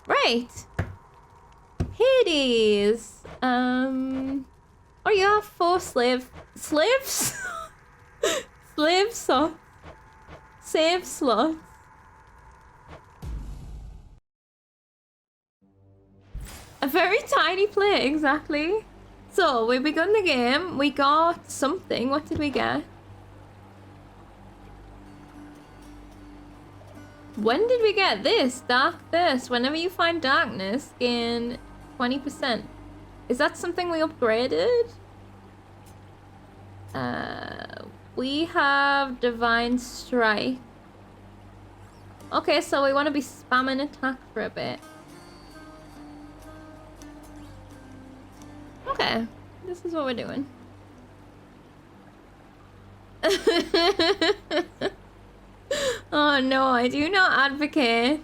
Right. Hades. Oh, you have 4 slaves? Slave slots. Save slots. A very tiny plate, exactly. So, we begun the game. We got something. What did we get? When did we get this? Dark Thirst. Whenever you find darkness, gain 20%. Is that something we upgraded? We have Divine Strike. Okay, so we want to be spamming attack for a bit. Okay, this is what we're doing. Oh no, I do not advocate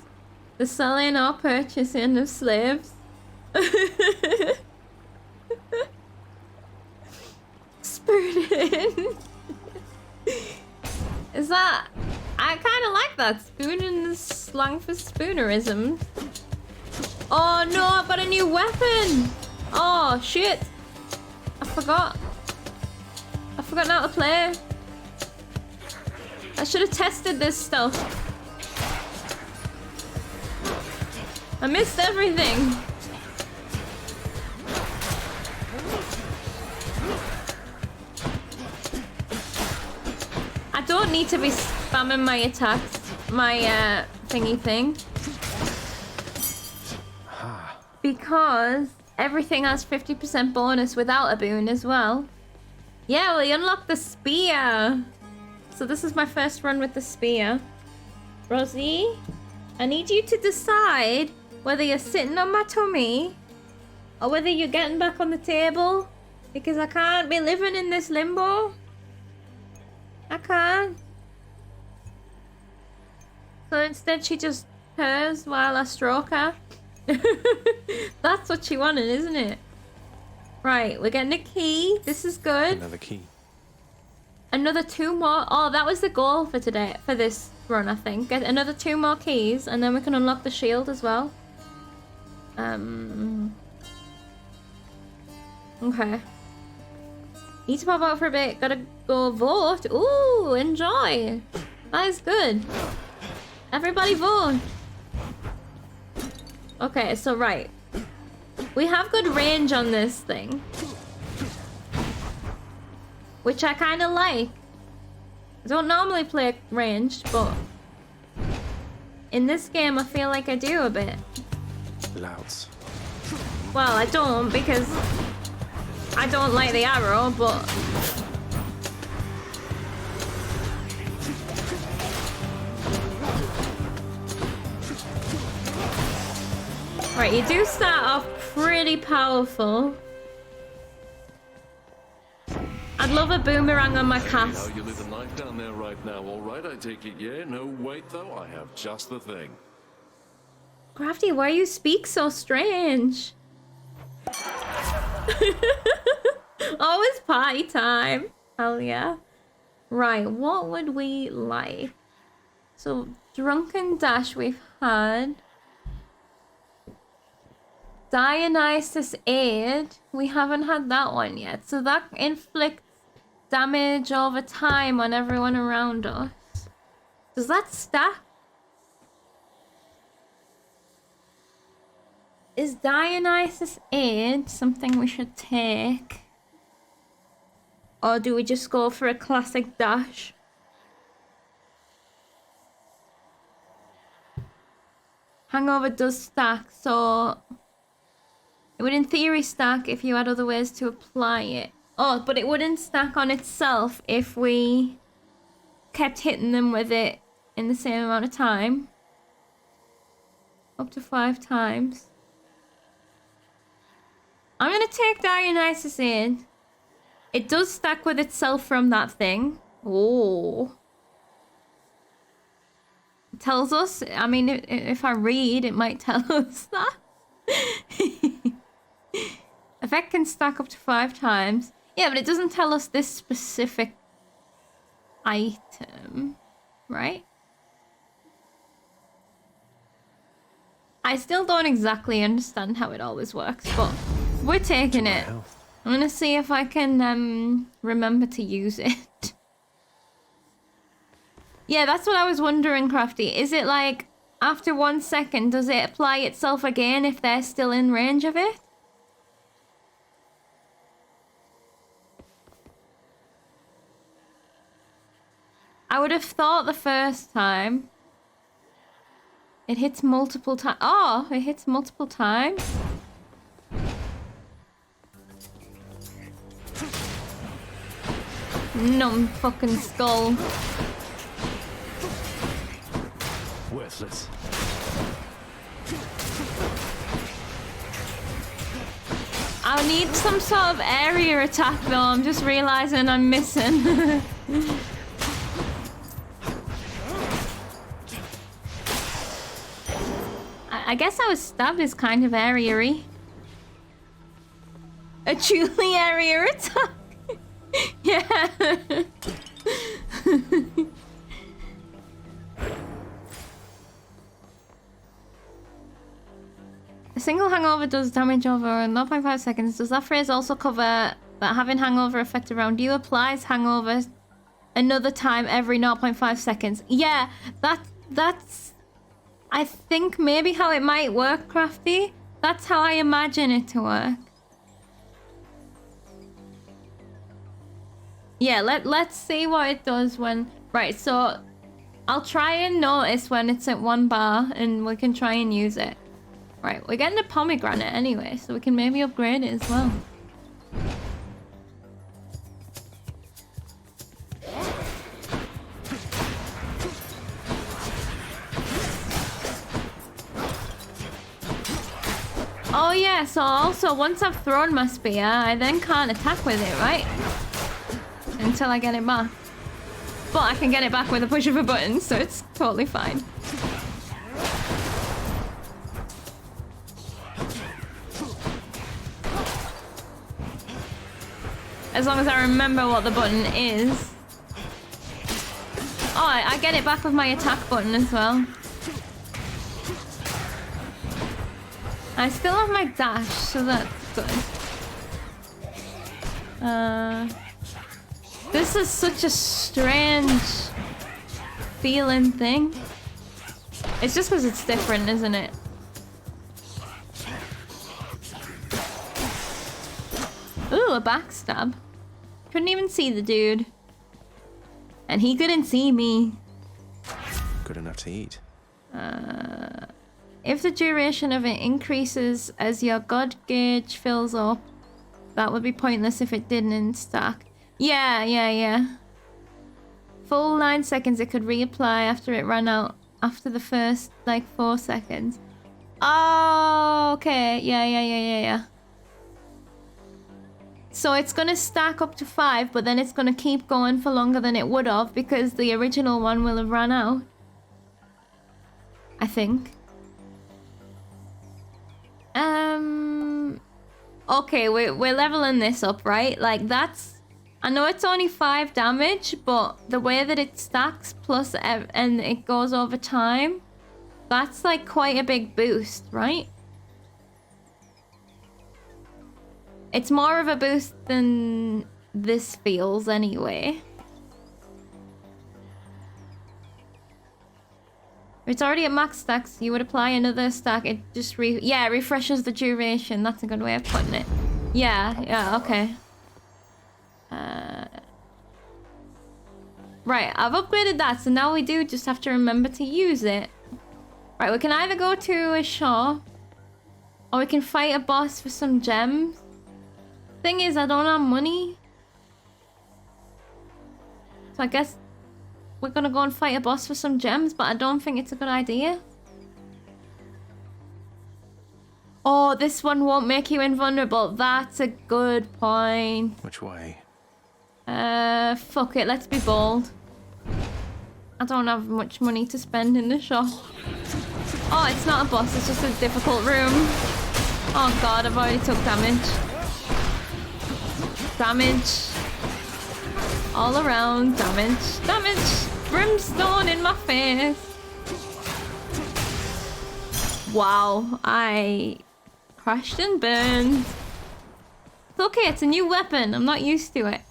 the selling or purchasing of slaves. Spooning. Is that... I kind of like that. Spooning is slang for spoonerism. Oh no, I've got a new weapon. Oh shit. I forgot. I've forgotten how to play. I should have tested this stuff. I missed everything. I don't need to be spamming my attacks, my thingy thing. Because everything has 50% bonus without a boon as well. Yeah, we unlocked the spear. So this is my first run with the spear. Rosie, I need you to decide whether you're sitting on my tummy or whether you're getting back on the table. Because I can't be living in this limbo. I can't. So instead she just purrs while I stroke her. That's what she wanted, isn't it? Right, we're getting a key. This is good. Another key. Another 2 more. Oh, that was the goal for today, for this run, I think. Get another 2 more keys, and then we can unlock the shield as well. Okay. Need to pop out for a bit. Gotta go vote. Ooh, enjoy. That is good. Everybody vote. Okay, so right. We have good range on this thing. Which I kind of like. I don't normally play ranged, but in this game I feel like I do a bit. Louds. Well, I don't because I don't like the arrow, but... Right, you do start off pretty powerful. I'd love a boomerang on my cast. Now you live a life down there right now, all right? I take it, yeah? No, wait though, I have just the thing. Crafty, why you speak so strange? Always party time. Hell yeah. Right, what would we like? So, Drunken Dash we've had. Dionysus Aid. We haven't had that one yet. So that inflicts damage over time on everyone around us. Does that stack? Is Dionysus Aid something we should take? Or do we just go for a classic dash? Hangover does stack, so it would in theory stack if you had other ways to apply it. Oh, but it wouldn't stack on itself if we kept hitting them with it in the same amount of time. Up to 5 times. I'm gonna take Dionysus in. It does stack with itself from that thing. Oh. It tells us, I mean, if I read, it might tell us that. Effect can stack up to 5 times. Yeah, but it doesn't tell us this specific item, right? I still don't exactly understand how it always works, but we're taking it. I'm gonna see if I can remember to use it. Yeah, that's what I was wondering, Crafty. Is it like after 1 second, does it apply itself again if they're still in range of it? I would have thought the first time it hits multiple times. Oh, it hits multiple times. Numb fucking skull. Worthless. I need some sort of area attack though. I'm just realizing I'm missing. I guess I was stabbed is kind of area-y. A truly area attack. Yeah. A single hangover does damage over 0.5 seconds. Does that phrase also cover that having hangover effect around you applies hangover another time every 0.5 seconds? Yeah, that's I think maybe how it might work, Crafty. That's how I imagine it to work. Yeah, let's see what it does when... Right, so I'll try and notice when it's at 1 bar and we can try and use it. Right, we're getting a pomegranate anyway, so we can maybe upgrade it as well. Oh yeah, so also once I've thrown my spear, I then can't attack with it, right? Until I get it back. But I can get it back with a push of a button, so it's totally fine. As long as I remember what the button is. Oh, I get it back with my attack button as well. I still have my dash, so that's good. This is such a strange feeling thing. It's just because it's different, isn't it? Ooh, a backstab. Couldn't even see the dude. And he couldn't see me. Good enough to eat. If the duration of it increases as your god gauge fills up, that would be pointless if it didn't stack. Yeah. Full 9 seconds it could reapply after it ran out after the first, like, 4 seconds. Oh, okay. Yeah. So it's gonna stack up to 5, but then it's gonna keep going for longer than it would have because the original one will have run out. I think. Okay, we're leveling this up, right? Like, that's... I know it's only 5 damage, but the way that it stacks plus and it goes over time, that's like quite a big boost, right? It's more of a boost than this feels anyway. If it's already at max stacks, you would apply another stack. It just refreshes the duration. That's a good way of putting it. Yeah, okay. Right, I've upgraded that, so now we do just have to remember to use it. Right, we can either go to a shop, or we can fight a boss for some gems. Thing is, I don't have money. So I guess we're gonna go and fight a boss for some gems, but I don't think it's a good idea. Oh, this one won't make you invulnerable. That's a good point. Which way? Fuck it, let's be bold. I don't have much money to spend in the shop. Oh, it's not a boss, it's just a difficult room. Oh god, I've already took damage. Damage. All around, damage. Brimstone in my face. Wow, I crashed and burned. It's okay, it's a new weapon. I'm not used to it.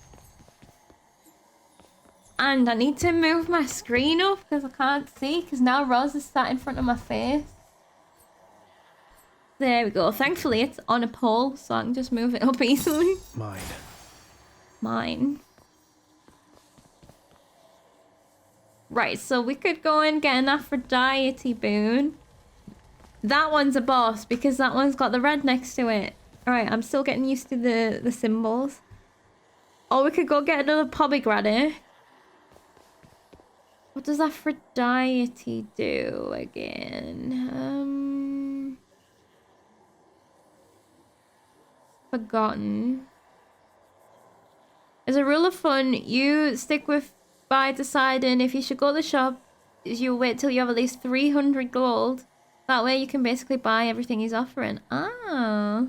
And I need to move my screen up because I can't see because now Roz is sat in front of my face. There we go. Thankfully, it's on a pole, so I can just move it up easily. Mine. Right, so we could go and get an Aphrodite boon. That one's a boss because that one's got the red next to it. Alright, I'm still getting used to the symbols. Or we could go get another pomegranate. What does Aphrodite do again? Forgotten. As a rule of fun, you stick with by deciding if you should go to the shop, you wait till you have at least 300 gold. That way you can basically buy everything he's offering. Ah.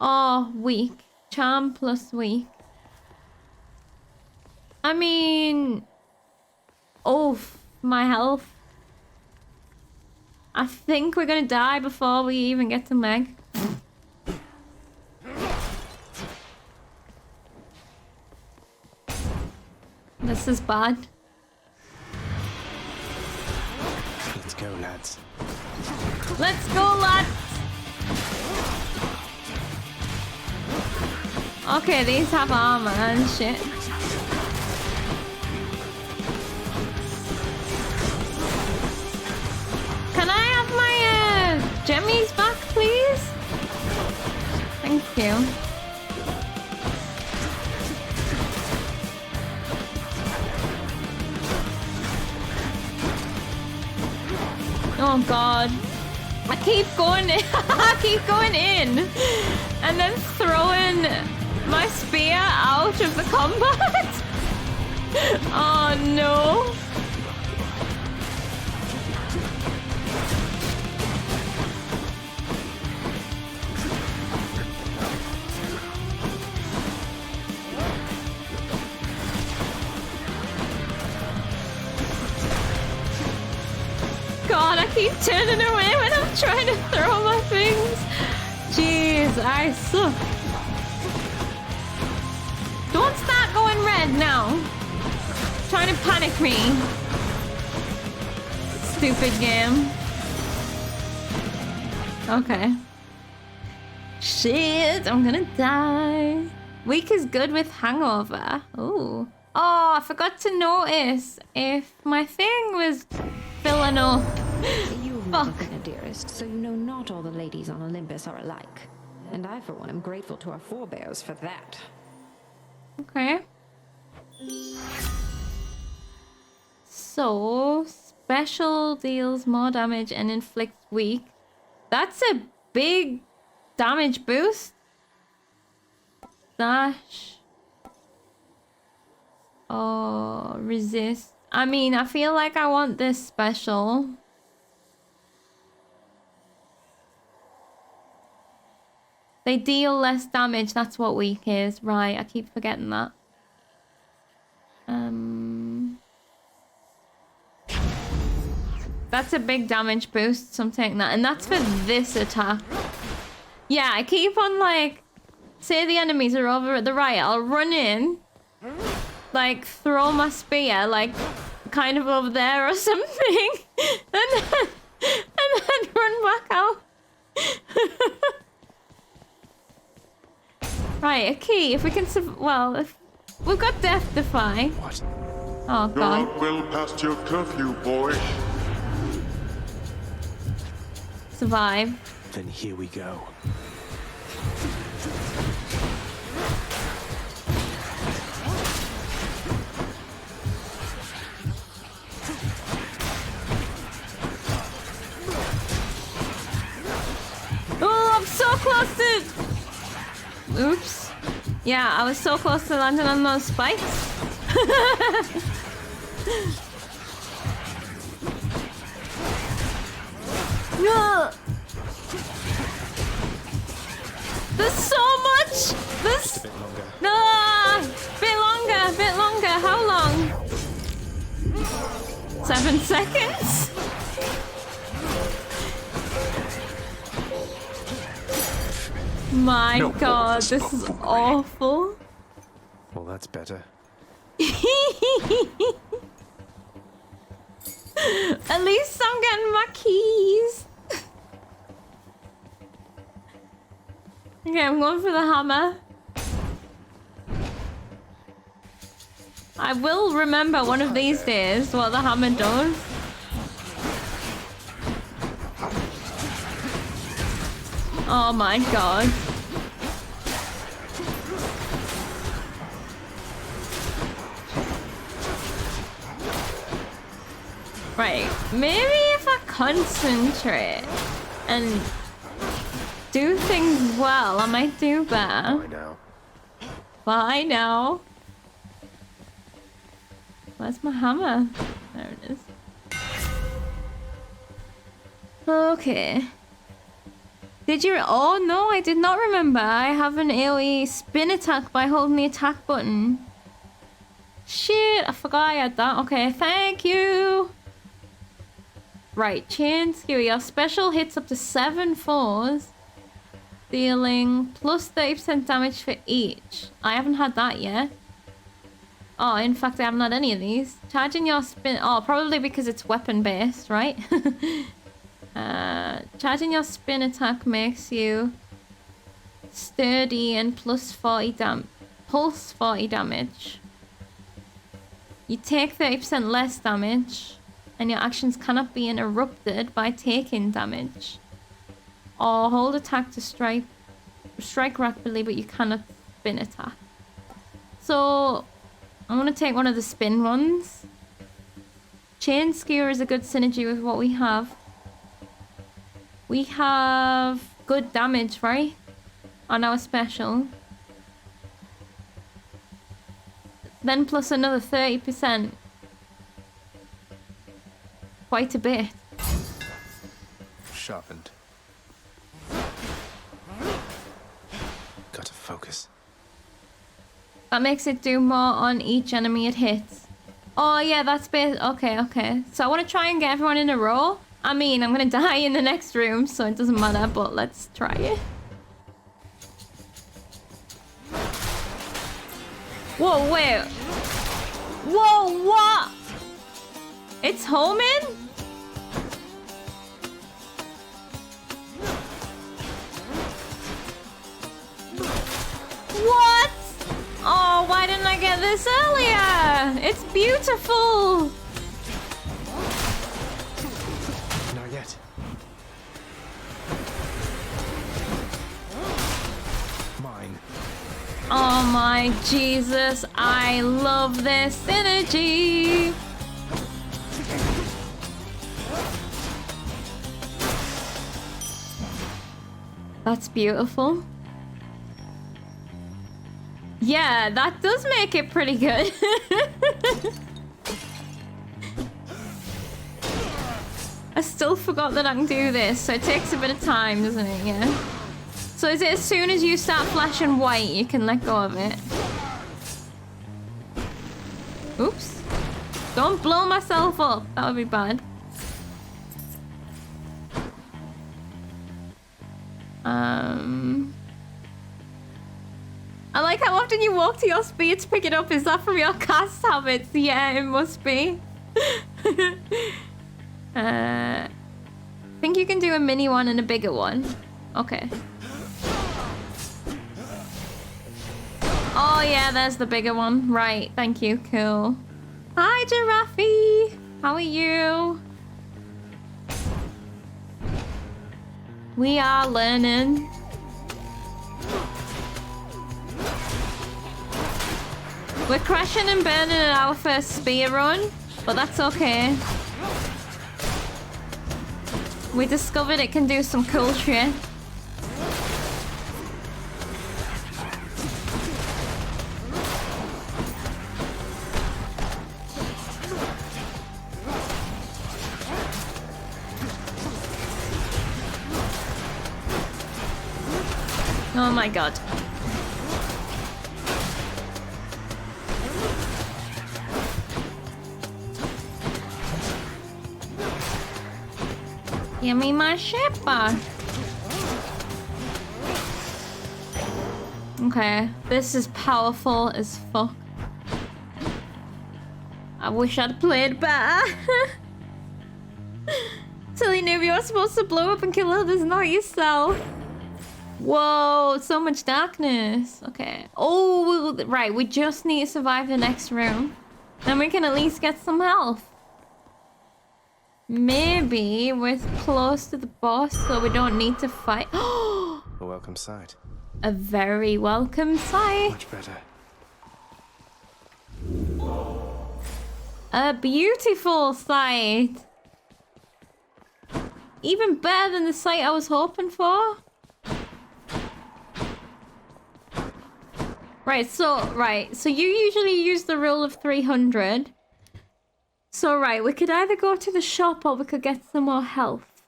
Oh, weak. Charm plus weak. I mean... Oh, my health. I think we're gonna die before we even get to Meg. This is bad. Let's go, lads. Let's go, lads! Okay, these have armor and shit. Can I have my gemmies back, please? Thank you. Oh god. I keep going in. I keep going in. And then throwing my spear out of the combat. Oh no. God, I keep turning away when I'm trying to throw my things. Jeez, I suck. Don't start going red now. Trying to panic me. Stupid game. Okay. Shit, I'm gonna die. Weak is good with hangover. Ooh. Oh, I forgot to notice if my thing was filling up. You've never been a dearest, so you know not all the ladies on Olympus are alike. And I, for one, am grateful to our forebears for that. Okay. So, special deals more damage and inflicts weak. That's a big damage boost. Dash. Oh, resist. I mean, I feel like I want this special. They deal less damage, that's what weak is. Right, I keep forgetting that. That's a big damage boost, so I'm taking that. And that's for this attack. Yeah, I keep on like... Say the enemies are over at the right, I'll run in. Like, throw my spear, like, kind of over there or something. and then run back out. Right, a key. If we can well, if we've got Death Defy. What? Oh You're god. out well past your curfew, boy. Survive. Then here we go. Oh, I'm so close to... Oops. Yeah, I was so close to landing on those spikes. No. There's so much. There's... Just a bit longer. No. Bit longer. How long? 7 seconds? My No god, more this is spoken. awful. Well, that's better. At least I'm getting my keys. Okay, I'm going for the hammer. I will remember one of these days what the hammer does. Oh my god. Right, maybe if I concentrate and do things well, I might do better. Bye now. Bye now. Where's my hammer? There it is. Okay. Did you? Oh no, I did not remember. I have an AoE spin attack by holding the attack button. Shit, I forgot I had that. Okay, thank you. Right, chain skewer. Your special hits up to 7 foes, dealing plus 30% damage for each. I haven't had that yet. Oh, in fact, I haven't had any of these. Charging your spin... Oh, probably because it's weapon-based, right? Charging your spin attack makes you sturdy and plus 40 pulse 40 damage. You take 30% less damage, and your actions cannot be interrupted by taking damage. Or hold attack to strike rapidly, but you cannot spin attack. So... I'm gonna take one of the spin ones. Chain skewer is a good synergy with what we have. We have good damage, right? On our special. Then plus another 30%. Quite a bit. Sharpened. Gotta focus. That makes it do more on each enemy it hits. Oh yeah, that's okay, okay. So I want to try and get everyone in a row. I mean, I'm gonna die in the next room, so it doesn't matter, but let's try it. Whoa, wait. Whoa, what? It's homing? What? Oh, why didn't I get this earlier? It's beautiful. Not yet. Mine. Oh my Jesus, I love this energy. That's beautiful. Yeah, that does make it pretty good. I still forgot that I can do this, so it takes a bit of time, doesn't it? Yeah. So is it as soon as you start flashing white, you can let go of it? Oops. Don't blow myself up. That would be bad. I like how often you walk to your speed to pick it up. Is that from your cast habits? Yeah, it must be. I think you can do a mini one and a bigger one. Okay. Oh yeah, there's the bigger one. Right, thank you, cool. Hi, Giraffe. How are you? We are learning. We're crashing and burning at our first spear run, but that's okay. We discovered it can do some cool shit. Oh my god. Give me my ship back. Okay, this is powerful as fuck. I wish I'd played better. Silly noob, you're supposed to blow up and kill others, not yourself. Whoa, so much darkness. Okay. Oh, right, we just need to survive the next room. Then we can at least get some health. Maybe we're close to the boss, so we don't need to fight. A welcome sight. A very welcome sight. Much better. A beautiful sight. Even better than the sight I was hoping for. Right, so you usually use the rule of 300. So right, we could either go to the shop or we could get some more health.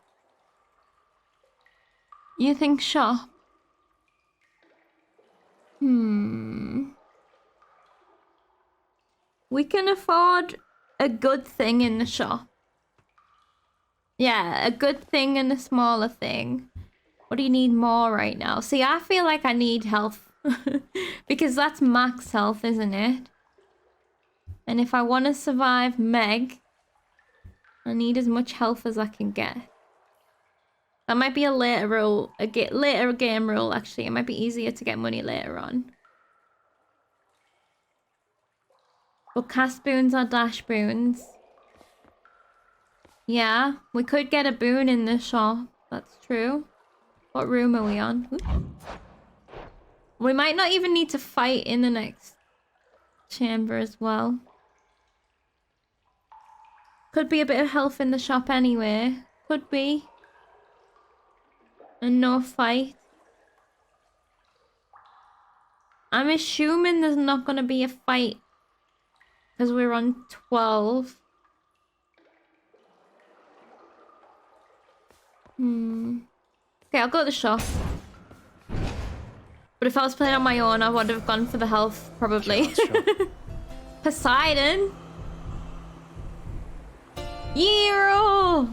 You think shop? We can afford a good thing in the shop. Yeah, a good thing and a smaller thing. What do you need more right now? See, I feel like I need health. Because that's max health, isn't it? And if I want to survive Meg, I need as much health as I can get. That might be a later rule, later game rule actually. It might be easier to get money later on. But cast boons or dash boons. Yeah, we could get a boon in the shop. That's true. What room are we on? Ooh. We might not even need to fight in the next chamber as well. Could be a bit of health in the shop anyway. Could be. And no fight. I'm assuming there's not going to be a fight. Because we're on 12. Okay, I'll go to the shop. But if I was playing on my own, I would have gone for the health, probably. Sure. Poseidon! Yero!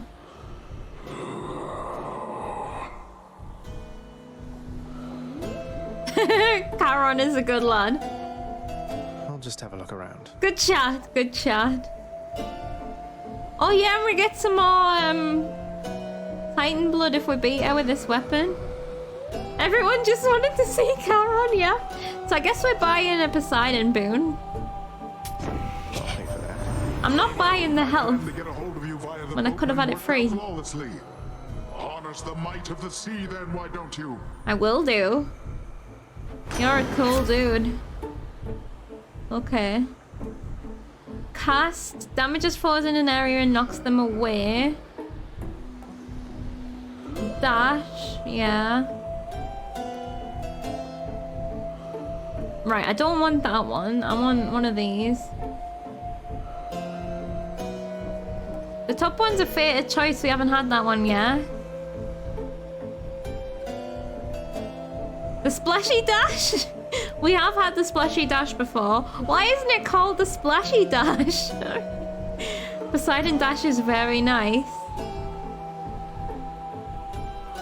Charon is a good lad. I'll just have a look around. Good chat, good chat. Oh yeah, and we get some more Titan blood if we beat her with this weapon. Everyone just wanted to see Charon, yeah. So I guess we're buying a Poseidon boon. I'll pay for that. I'm not buying the health To get a hold of you via the when I could have had it free. flawlessly. Harness the might of the sea, then, why don't you? I will do. You're a cool dude. Okay. Cast damages foes in an area and knocks them away. Dash, yeah. Right, I don't want that one. I want one of these. The top one's a fated choice. We haven't had that one yet. The splashy dash? We have had the splashy dash before. Why isn't it called the splashy dash? Poseidon dash is very nice.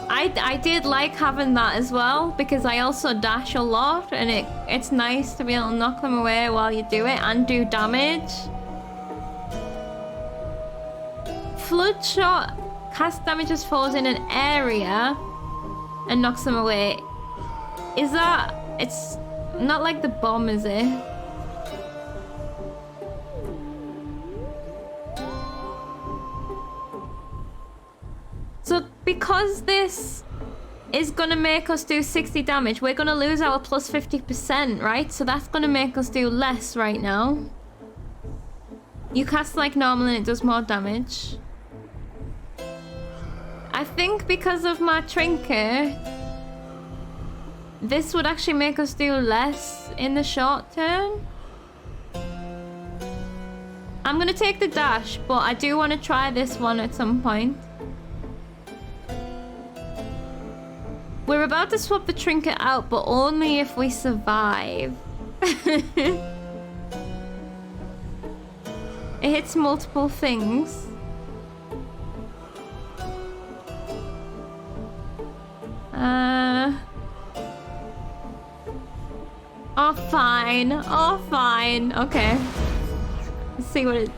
I did like having that as well because I also dash a lot and it's nice to be able to knock them away while you do it and do damage. Flood shot cast damages foes in an area and knocks them away. Is that... It's not like the bomb, is it? So because this is gonna make us do 60 damage, we're gonna lose our plus 50%, right? So that's gonna make us do less right now. You cast like normal and it does more damage. I think because of my trinket, this would actually make us do less in the short term. I'm gonna take the dash, but I do want to try this one at some point. We're about to swap the trinket out, but only if we survive. It hits multiple things. Oh, fine. Oh, fine. Okay. Let's see what it...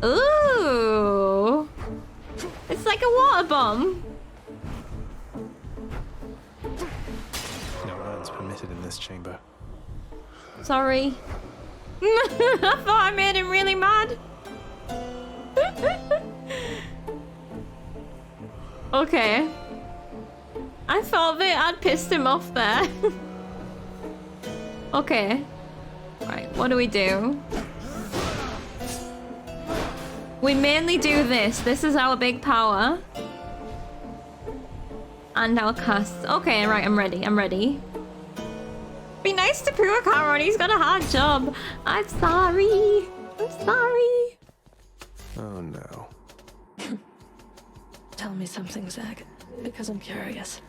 Ooh. It's like a water bomb. No urns permitted in this chamber. Sorry. I thought I made him really mad. Okay. I thought that I'd pissed him off there. Okay. Right, what do? We mainly do this. This is our big power. And our casts. Okay, right, I'm ready. Be nice to Puakaron, he's got a hard job. I'm sorry. Oh no. Tell me something, Zag, because I'm curious.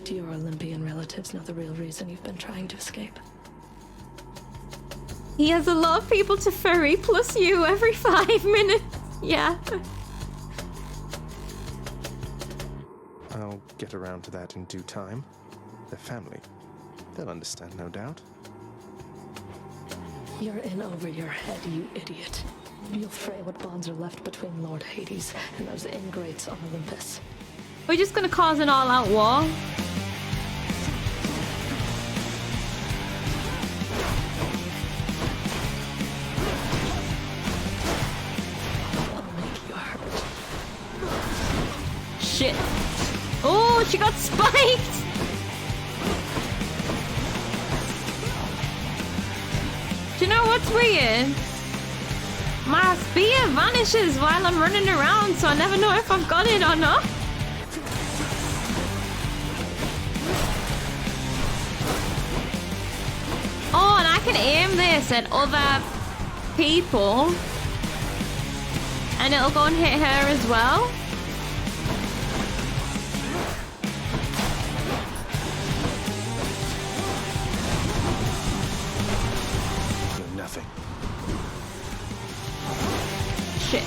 Do your Olympian relatives know the real reason you've been trying to escape? He has a lot of people to furry, plus you every 5 minutes. Yeah. I'll get around to that in due time. Their family. They'll understand, no doubt. You're in over your head, you idiot. You'll fray what bonds are left between Lord Hades and those ingrates on Olympus. We're just gonna cause an all-out war. I'll make you hurt. Shit. Oh, she got spiked! Do you know what's weird? My spear vanishes while I'm running around, so I never know if I've got it or not. Oh, and I can aim this at other people. And it'll go and hit her as well. You're nothing. Shit.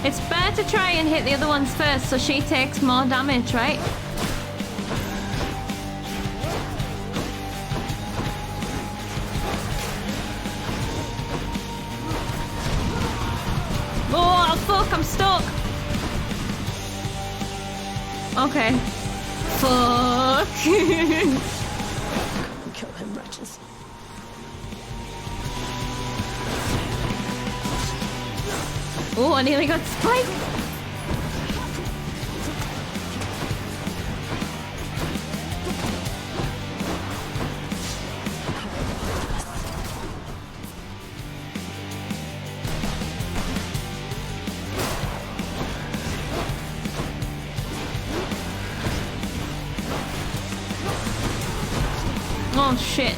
It's better to try and hit the other ones first so she takes more damage, right? Oh, fuck, I'm stuck. Okay. Fuck. Kill him, wretches. Oh, I nearly got spiked. Oh, shit.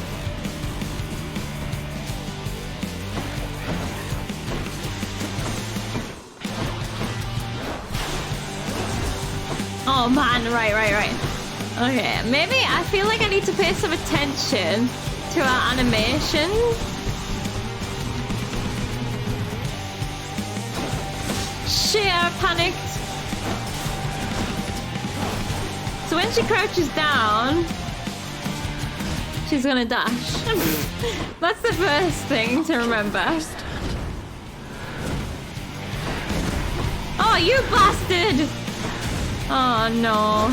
Oh man, right. Okay, maybe I feel like I need to pay some attention to our animation. Shit, I panicked. So when she crouches down, she's gonna dash. That's the first thing to remember. Oh, you bastard! Oh no.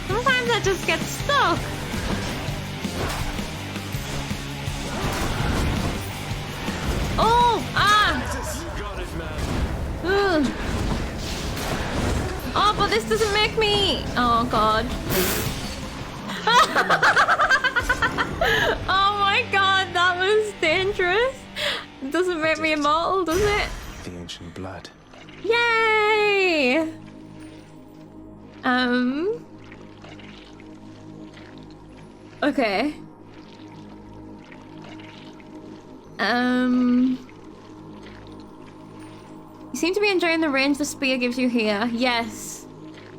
Sometimes I just get stuck. Oh! Ah! Ugh. Oh, but this doesn't make me... Oh god. Oh my god, that was dangerous. It doesn't make me immortal, does it? The ancient blood. Yay! Okay. seem to be enjoying the range the spear gives you here. Yes.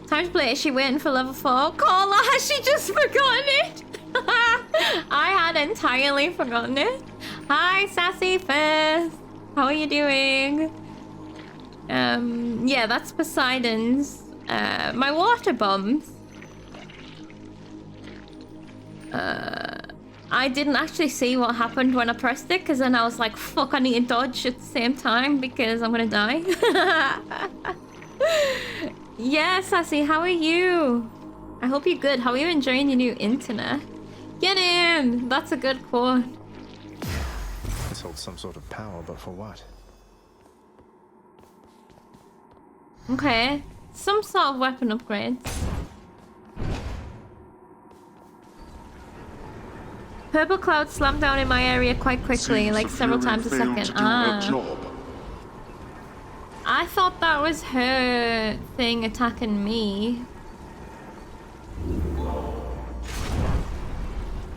Time to play. Is she waiting for level 4? Carla, has she just forgotten it? I had entirely forgotten it. Hi, Sassy Fist. How are you doing? Yeah, that's Poseidon's. My water bombs. I didn't actually see what happened when I pressed it, because then I was like, fuck, I need to dodge at the same time because I'm gonna die. Yeah, Sassy, how are you? I hope you're good. How are you enjoying your new internet? Get in! That's a good quote. This holds some sort of power, but for what? Okay. Some sort of weapon upgrades. Purple clouds slam down in my area quite quickly, Seems like the several Fury times a failed second. to do her job. I thought that was her thing attacking me.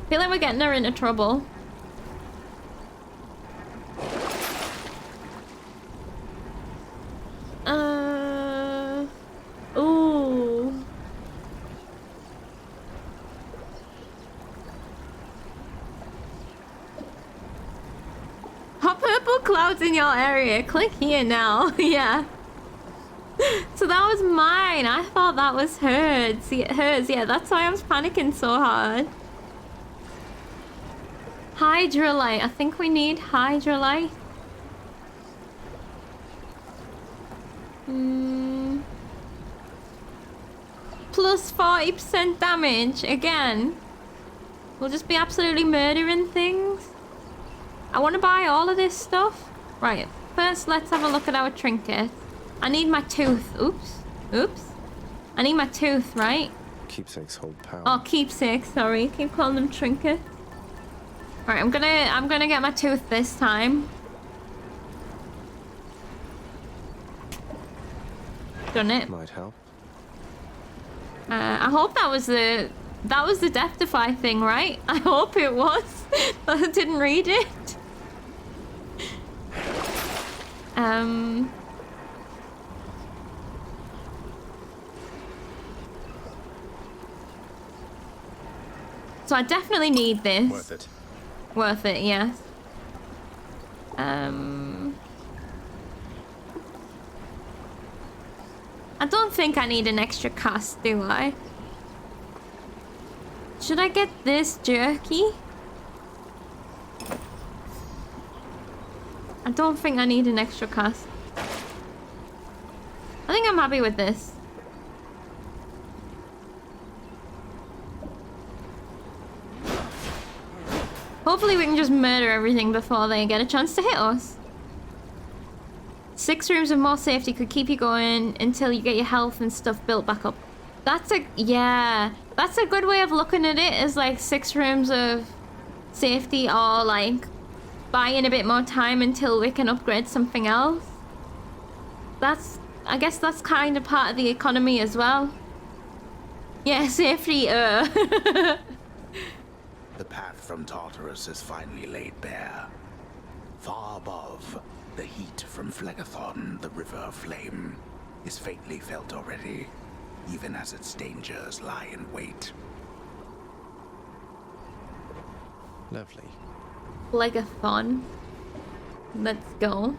Feel like we're getting her into trouble. Ooh. Hot purple clouds in your area. Click here now. Yeah. So that was mine. I thought that was hers. See, hers. Yeah, that's why I was panicking so hard. Hydrolite. I think we need hydrolite. Plus 40% damage again. We'll just be absolutely murdering things. I want to buy all of this stuff. Right. First, let's have a look at our trinket. I need my tooth. Oops. Oops. I need my tooth, right? Keepsakes hold power. Oh, keepsakes. Sorry. Keep calling them trinkets. Right. I'm gonna get my tooth this time. Done it. Might help. I hope that was the Deathify thing, right? I hope it was. I didn't read it. So I definitely need this. Worth it. Worth it, yes. I don't think I need an extra cast, do I? Should I get this jerky? I don't think I need an extra cast. I think I'm happy with this. Hopefully we can just murder everything before they get a chance to hit us. 6 rooms of more safety could keep you going until you get your health and stuff built back up. That's a good way of looking at it, is like 6 rooms of safety, or like buying a bit more time until we can upgrade something else. I guess that's kind of part of the economy as well. Yeah, safety, The path from Tartarus is finally laid bare. Far above, the heat from Phlegethon, the river of flame, is faintly felt already, even as its dangers lie in wait. Lovely. Phlegethon. Let's go.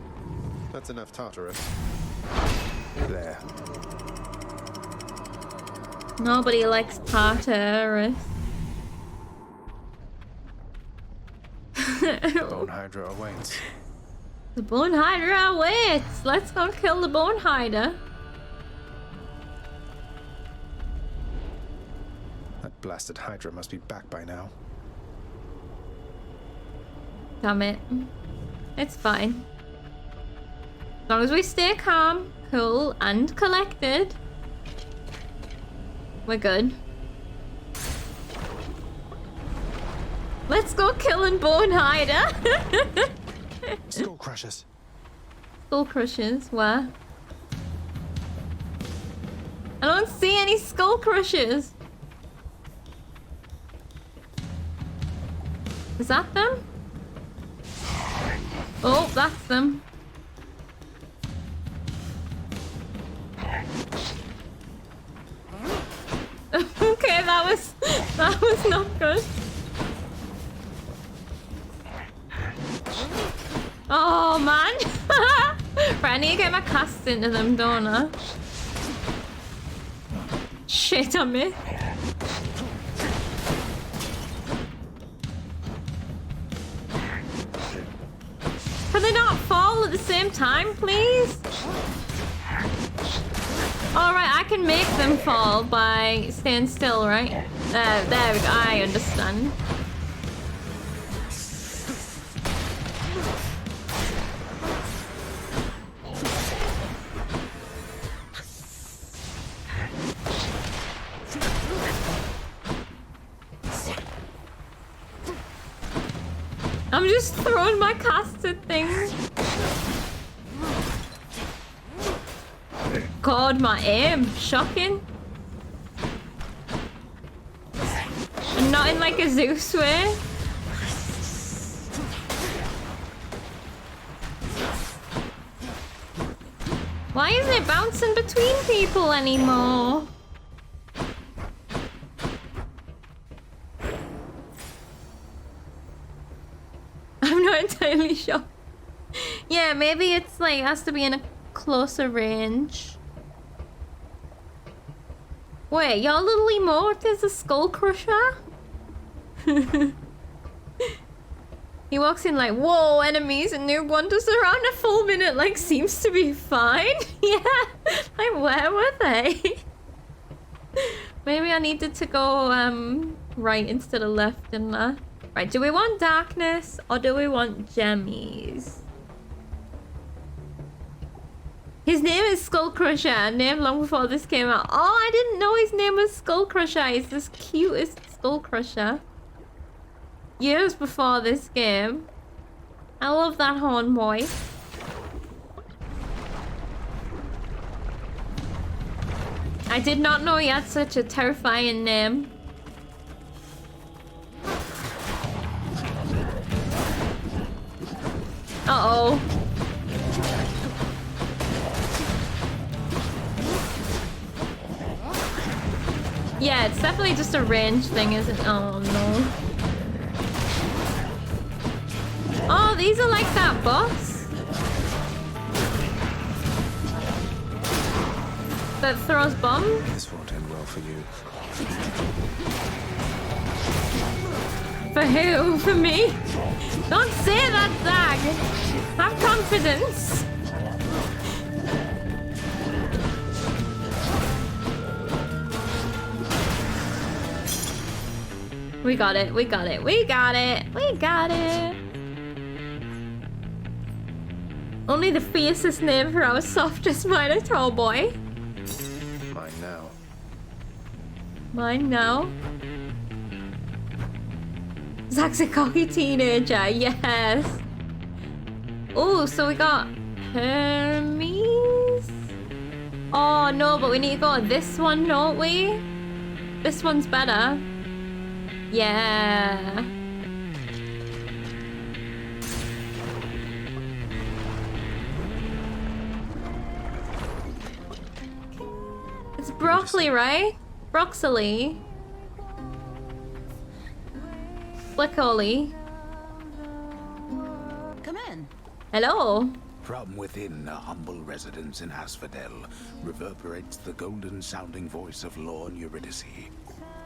That's enough Tartarus. There. Nobody likes Tartarus. Bone Hydra awaits. The Bone Hydra awaits! Let's go kill the Bone Hydra. That blasted Hydra must be back by now. Damn it. It's fine. As long as we stay calm, cool, and collected, we're good. Let's go killing Bone Hydra! Skull crushers. Skull crushers, where? I don't see any skull crushers. Is that them? Oh, that's them. that was not good. Oh man. Right, I need to get my cast into them, don't I? Shit on me. Can they not fall at the same time, please? Alright, I can make them fall by staying still, right? There we go, I understand. I'm just throwing my cast at things. God, my aim. Shocking. And not in like a Zeus way. Why isn't it bouncing between people anymore? I'm not entirely sure. Yeah, maybe it's like has to be in a closer range. Wait, your little emote is a skull crusher? He walks in like, whoa, enemies, and noob wanders around a full minute, like, seems to be fine. Yeah, like, where were they? Maybe I needed to go, right instead of left, didn't I? Right, do we want darkness, or do we want gemmies? His name is Skull Crusher, named long before this came out. Oh, I didn't know his name was Skull Crusher. He's this cutest Skull Crusher. Years before this game. I love that horn boy. I did not know he had such a terrifying name. Uh-oh. Yeah, it's definitely just a range thing, isn't it? Oh, no. Oh, these are like that boss that throws bombs. This won't end well for you. For who? For me? Don't say that, Zag. Have confidence. We got it, we got it, we got it, we got it. Only the fiercest name for our softest Minotaur boy. Mine now. Mine now. Zach's a cocky teenager, yes. Oh, so we got Hermes. Oh no, but we need to go with this one, don't we? This one's better. Yeah. It's broccoli, right? Broccoli. Broccoli. Come in. Hello. From within a humble residence in Asphodel reverberates the golden-sounding voice of Lorne Eurydice,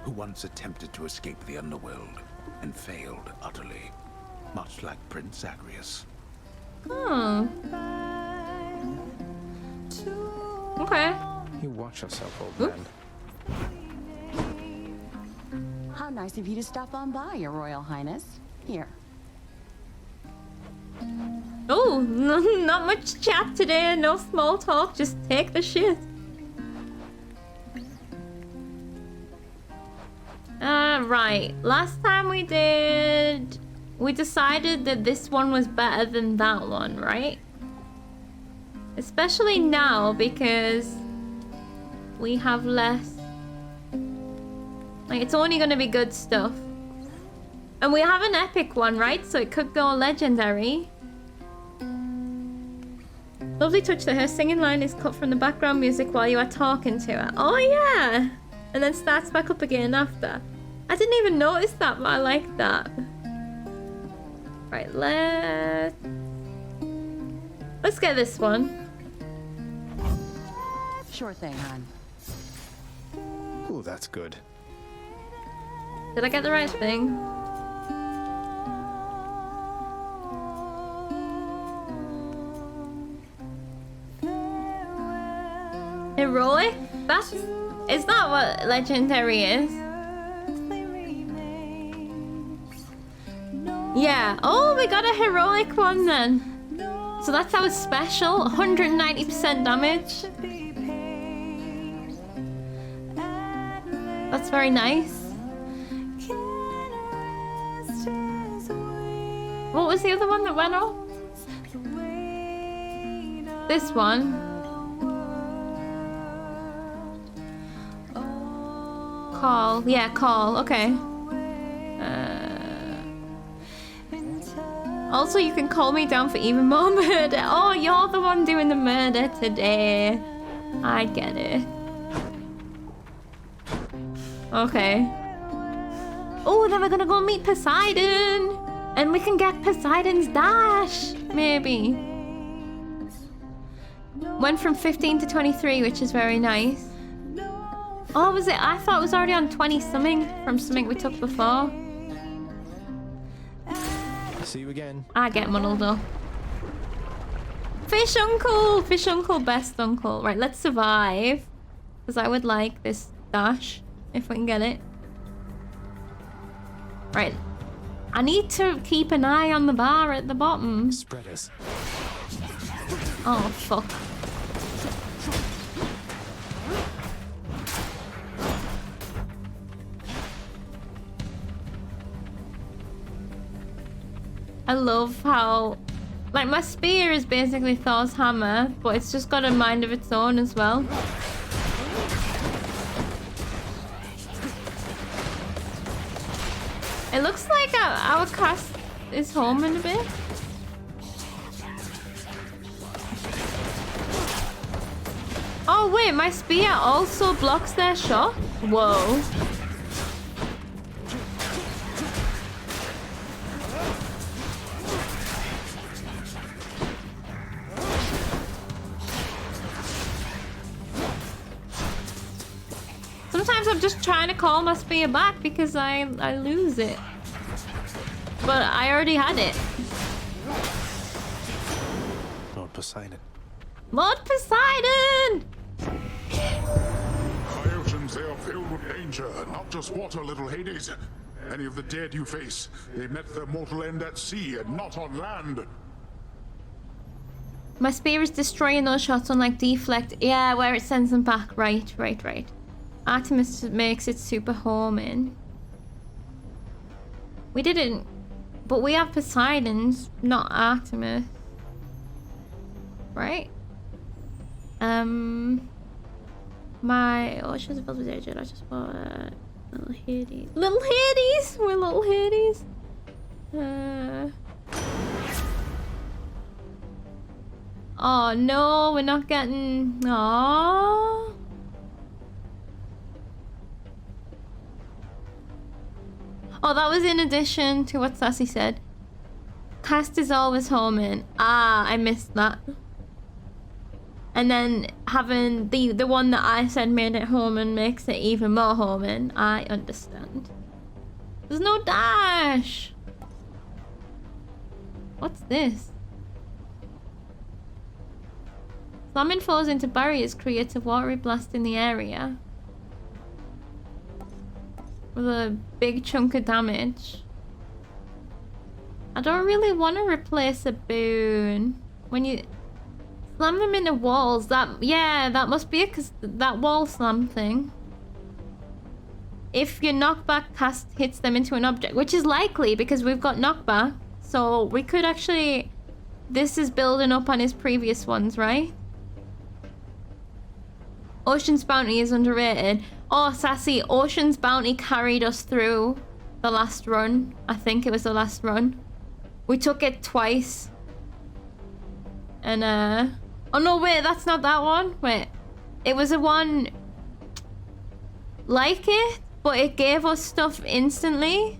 who once attempted to escape the underworld and failed utterly, much like Prince Zagreus. Hmm. Okay. You watch yourself, old Oops. man. How nice of you to stop on by, Your Royal Highness. Here. Oh, not much chat today, no small talk, just take the shit. Right. Last time we decided that this one was better than that one, right? Especially now because we have less. Like, it's only gonna be good stuff. And we have an epic one, right? So it could go legendary. Lovely touch that her singing line is cut from the background music while you are talking to her. Oh yeah! and then starts back up again after. I didn't even notice that, but I like that. Right, let's get this one. Sure thing, hon. Oh, that's good. Did I get the right thing? Heroic? Is that what legendary is? Yeah. Oh, we got a heroic one then. So that's our special. 190% damage. That's very nice. What was the other one that went off? This one. Call. Yeah, call. Okay. Also, you can call me down for even more murder. Oh, you're the one doing the murder today. I get it. Okay. Oh, then we're gonna go meet Poseidon. And we can get Poseidon's dash. Maybe. Went from 15 to 23, which is very nice. Oh, was it? I thought it was already on 20 something from something we took before. See you again. I get muddled up. Fish uncle! Fish uncle, best uncle. Right, let's survive. Because I would like this dash, if we can get it. Right. I need to keep an eye on the bar at the bottom. Spreaders. Oh, fuck. I love how, like, my spear is basically Thor's hammer, but it's just got a mind of its own as well. It looks like our cast is home in a bit. Oh wait, my spear also blocks their shot? Whoa. Sometimes I'm just trying to call my spear back because I lose it. But I already had it. Lord Poseidon. Lord Poseidon! High oceans, they are filled with danger, not just water, little Hades. Any of the dead you face, they met their mortal end at sea and not on land. My spear is destroying those shots, unlike deflect. Yeah, where it sends them back. Right. Artemis makes it super homing. We didn't... But we have Poseidon's, not Artemis. Right? My oceans are filled with danger. I just want little Hades. Little Hades! We're little Hades. Oh no, we're not getting... Aww. Oh, that was in addition to what Sassy said. Cast is always homing. Ah, I missed that. And then having the one that I said made it homing makes it even more homing. I understand. There's no dash. What's this? Slamming foes into barriers creates a watery blast in the area. With a big chunk of damage. I don't really want to replace a boon. When you slam them into walls, that must be it, because that wall slam thing. If your knockback cast hits them into an object, which is likely because we've got knockback, so we could actually... This is building up on his previous ones, right? Ocean's Bounty is underrated. Oh, Sassy, Ocean's Bounty carried us through the last run. I think it was the last run. We took it twice. And, oh no, wait, that's not that one. Wait. It was a one... like it, but it gave us stuff instantly.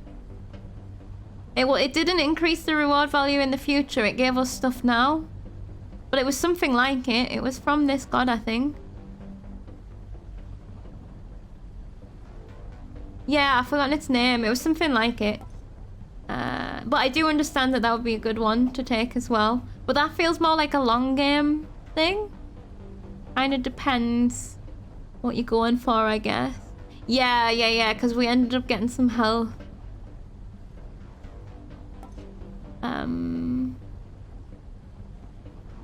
It didn't increase the reward value in the future. It gave us stuff now. But it was something like it. It was from this god, I think. Yeah, I've forgotten its name. It was something like it. But I do understand that that would be a good one to take as well. But that feels more like a long game thing. Kind of depends what you're going for, I guess. Yeah, because we ended up getting some health.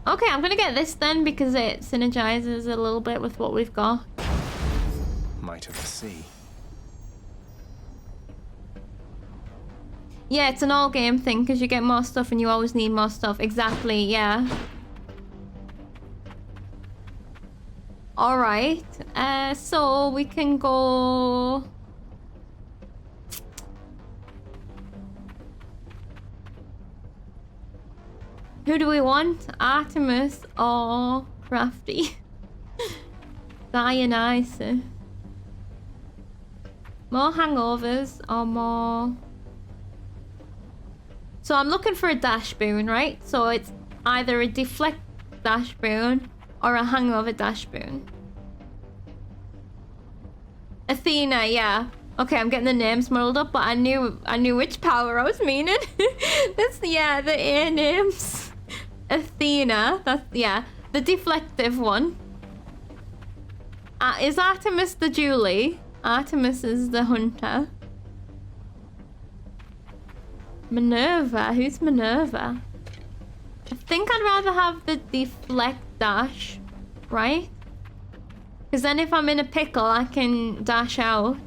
Okay, I'm gonna get this then because it synergizes a little bit with what we've got. Might of the sea. Yeah, it's an all game thing because you get more stuff and you always need more stuff. Exactly, yeah. Alright, so we can go... Who do we want? Artemis or Crafty? Dionysus. More hangovers or more... So I'm looking for a dash boon, right? So it's either a deflect dash boon or a hangover dash boon. Athena, yeah. Okay, I'm getting the names muddled up, but I knew which power I was meaning. That's the A names. Athena, that's the deflective one. Is Artemis the Julie? Artemis is the hunter. Minerva, who's Minerva? I think I'd rather have the deflect dash, right? Because then if I'm in a pickle, I can dash out.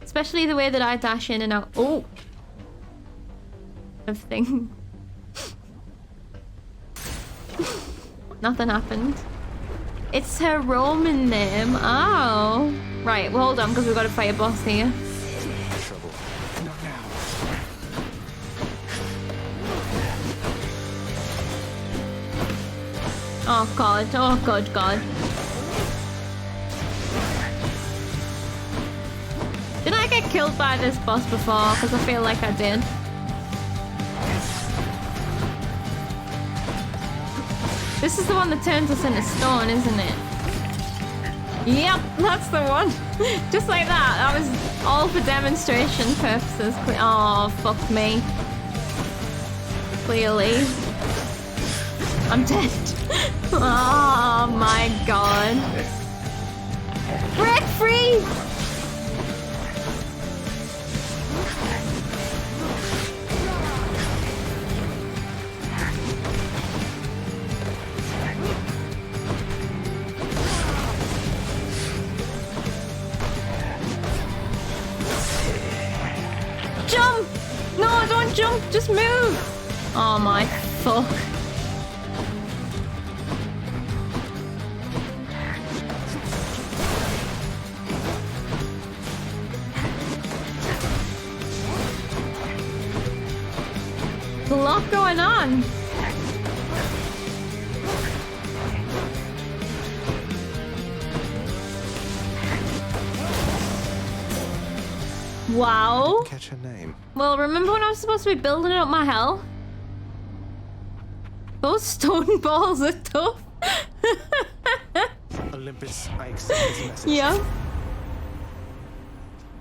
Especially the way that I dash in and out. Oh! Of thing. Nothing happened. It's her Roman name. Oh. Right, well, hold on, because we've got to fight a boss here. Trouble. Not now. Oh, God. Oh, God, God. Did I get killed by this boss before? Because I feel like I did. This is the one that turns us into stone, isn't it? Yep, that's the one. Just like that. That was all for demonstration purposes. Oh, fuck me. Clearly. I'm dead. Oh my god. Break free! Jump! No, don't jump, just move! Oh my fuck. There's a lot going on. Wow. Catch her name. Well, remember when I was supposed to be building up my health? Those stone balls are tough. Olympus, I accept this message. Yeah.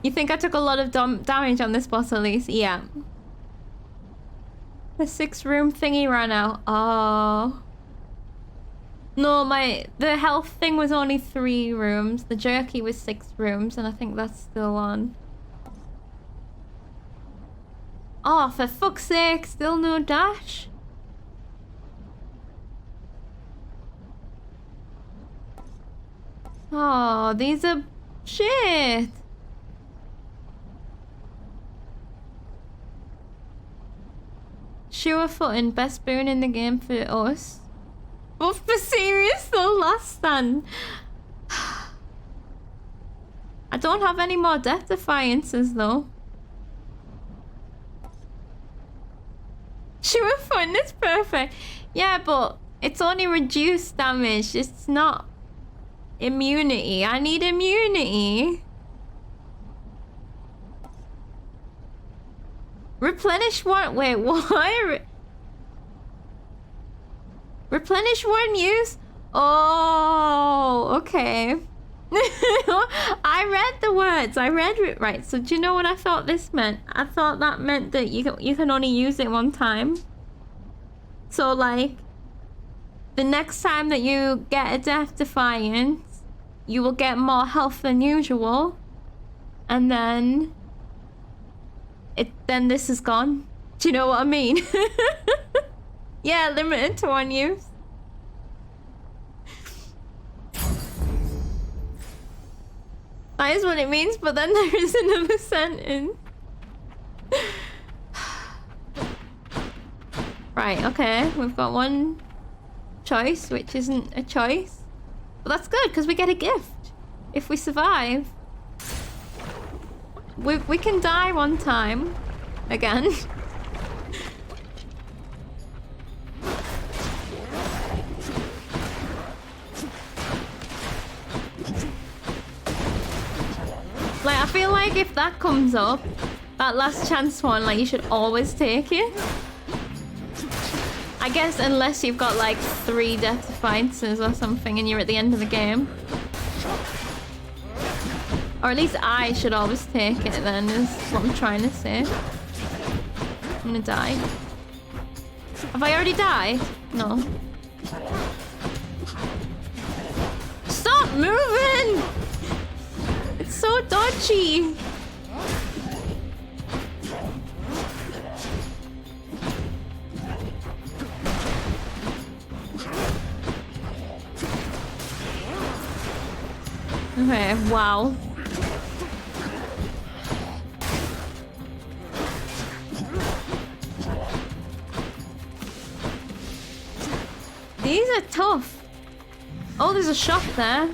You think I took a lot of damage on this boss at least? Yeah. The 6-room thingy ran out. Oh. No, the health thing was only 3 rooms. The jerky was 6 rooms, and I think that's still on. Oh, for fuck's sake, still no dash? Oh, these are shit. Sure footing, best boon in the game for us. But for serious though, last stand. I don't have any more death defiances though. Sure footing is perfect. Yeah, but it's only reduced damage. It's not immunity. I need immunity. Replenish one. Wait, why? Replenish one use? Oh, okay. I read the words. I read it right. So do you know what I thought this meant? I thought that meant that you can only use it one time. So like, the next time that you get a Death Defiance, you will get more health than usual, and then this is gone. Do you know what I mean? Yeah, limited to one use. That is what it means, but then there is another sentence. Right, okay, we've got one choice, which isn't a choice. But that's good, because we get a gift. If we survive. We can die one time. Again. Like, I feel like if that comes up, that last chance one, like, you should always take it. I guess unless you've got like 3 Death Defiances or something and you're at the end of the game. Or at least I should always take it then, is what I'm trying to say. I'm gonna die. Have I already died? No. Stop moving! It's so dodgy! Okay, wow. These are tough. Oh, there's a shop there.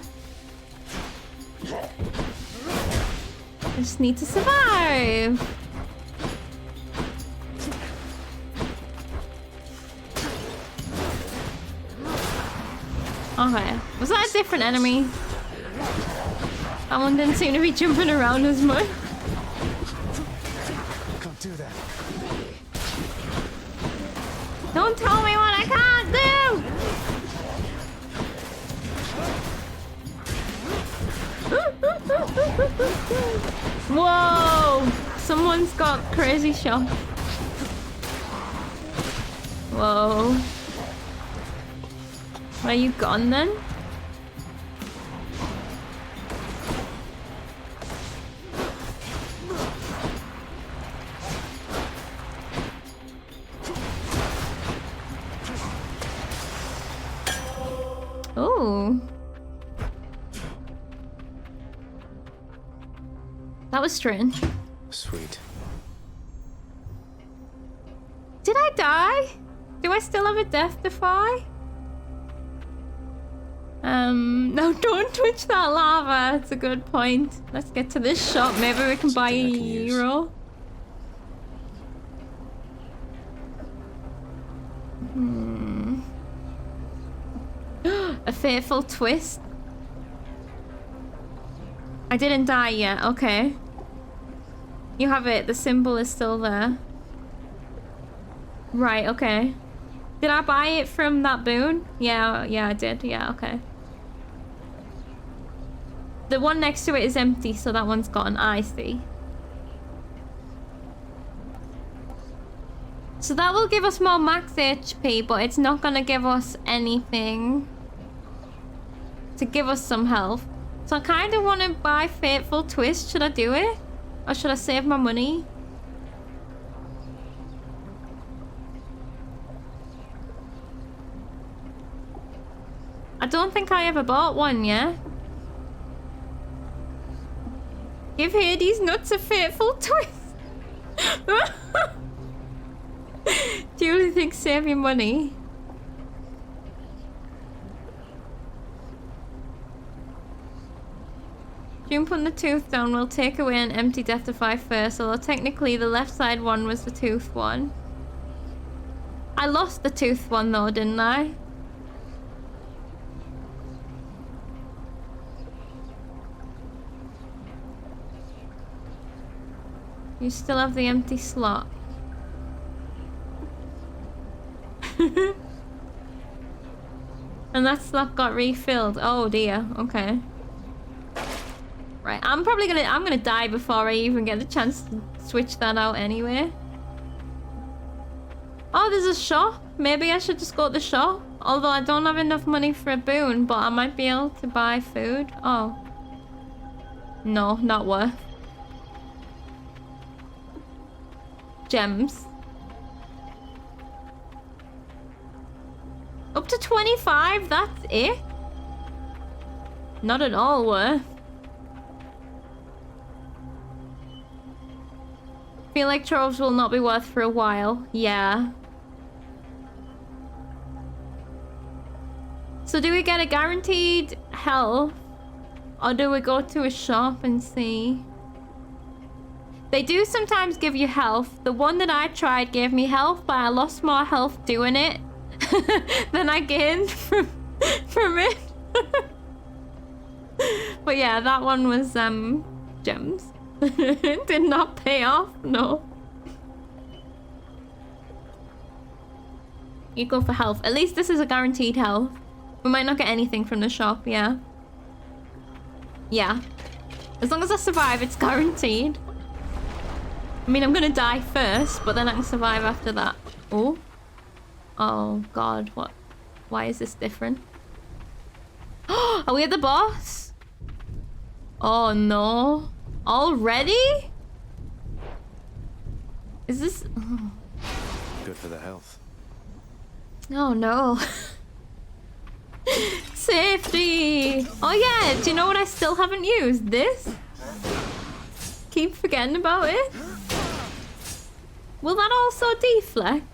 I just need to survive. Okay. Was that a different enemy? That one didn't seem to be jumping around as much. Can't do that. Don't tell me what I can't do! Whoa! Someone's got crazy shot. Whoa. Are you gone then? Oh. That was strange. Sweet. Did I die? Do I still have a death defy? No, don't touch that lava. It's a good point. Let's get to this shop. Maybe we can buy a euro. A fateful twist. I didn't die yet. Okay. You have it. The symbol is still there. Right, okay. Did I buy it from that boon? Yeah, I did. Yeah, okay. The one next to it is empty, so that one's gone. I see. So that will give us more max HP, but it's not gonna give us anything to give us some health. So I kind of want to buy Fateful Twist. Should I do it? Or should I save my money? I don't think I ever bought one yet. Give Hades nuts a Fateful Twist. Do you really think save your money? Jump on the tooth down will take away an empty Death Defy first, although technically the left side one was the tooth one. I lost the tooth one though, didn't I? You still have the empty slot. And that slot got refilled. Oh dear. Okay. Right. I'm gonna die before I even get the chance to switch that out anyway. Oh, there's a shop. Maybe I should just go to the shop. Although I don't have enough money for a boon, but I might be able to buy food. Oh. No, not worth. Gems. Up to 25, that's it? Not at all worth. Feel like troves will not be worth for a while. Yeah. So do we get a guaranteed health? Or do we go to a shop and see? They do sometimes give you health. The one that I tried gave me health, but I lost more health doing it than I gained from it. But yeah, that one was gems. Did not pay off, no. You go for health. At least this is a guaranteed health. We might not get anything from the shop, yeah. Yeah. As long as I survive, it's guaranteed. I mean, I'm gonna die first, but then I can survive after that. Oh. Oh, God. What? Why is this different? Are we at the boss? Oh, no. Already? Is this... Oh. Good for the health. Oh, no. Safety! Oh, yeah. Do you know what I still haven't used? This? Keep forgetting about it. Will that also deflect?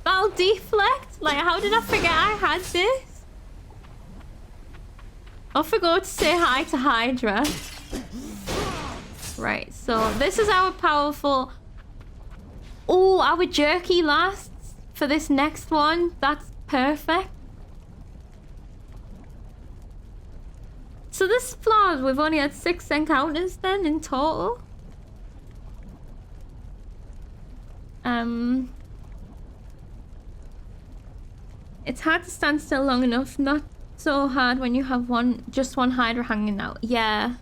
That'll deflect? Like, how did I forget I had this? I forgot to say hi to Hydra. Right, so this is our powerful... Oh, our jerky lasts for this next one. That's perfect. So this flawed, we've only had 6 encounters then in total. It's hard to stand still long enough, not so hard when you have just one Hydra hanging out. Yeah.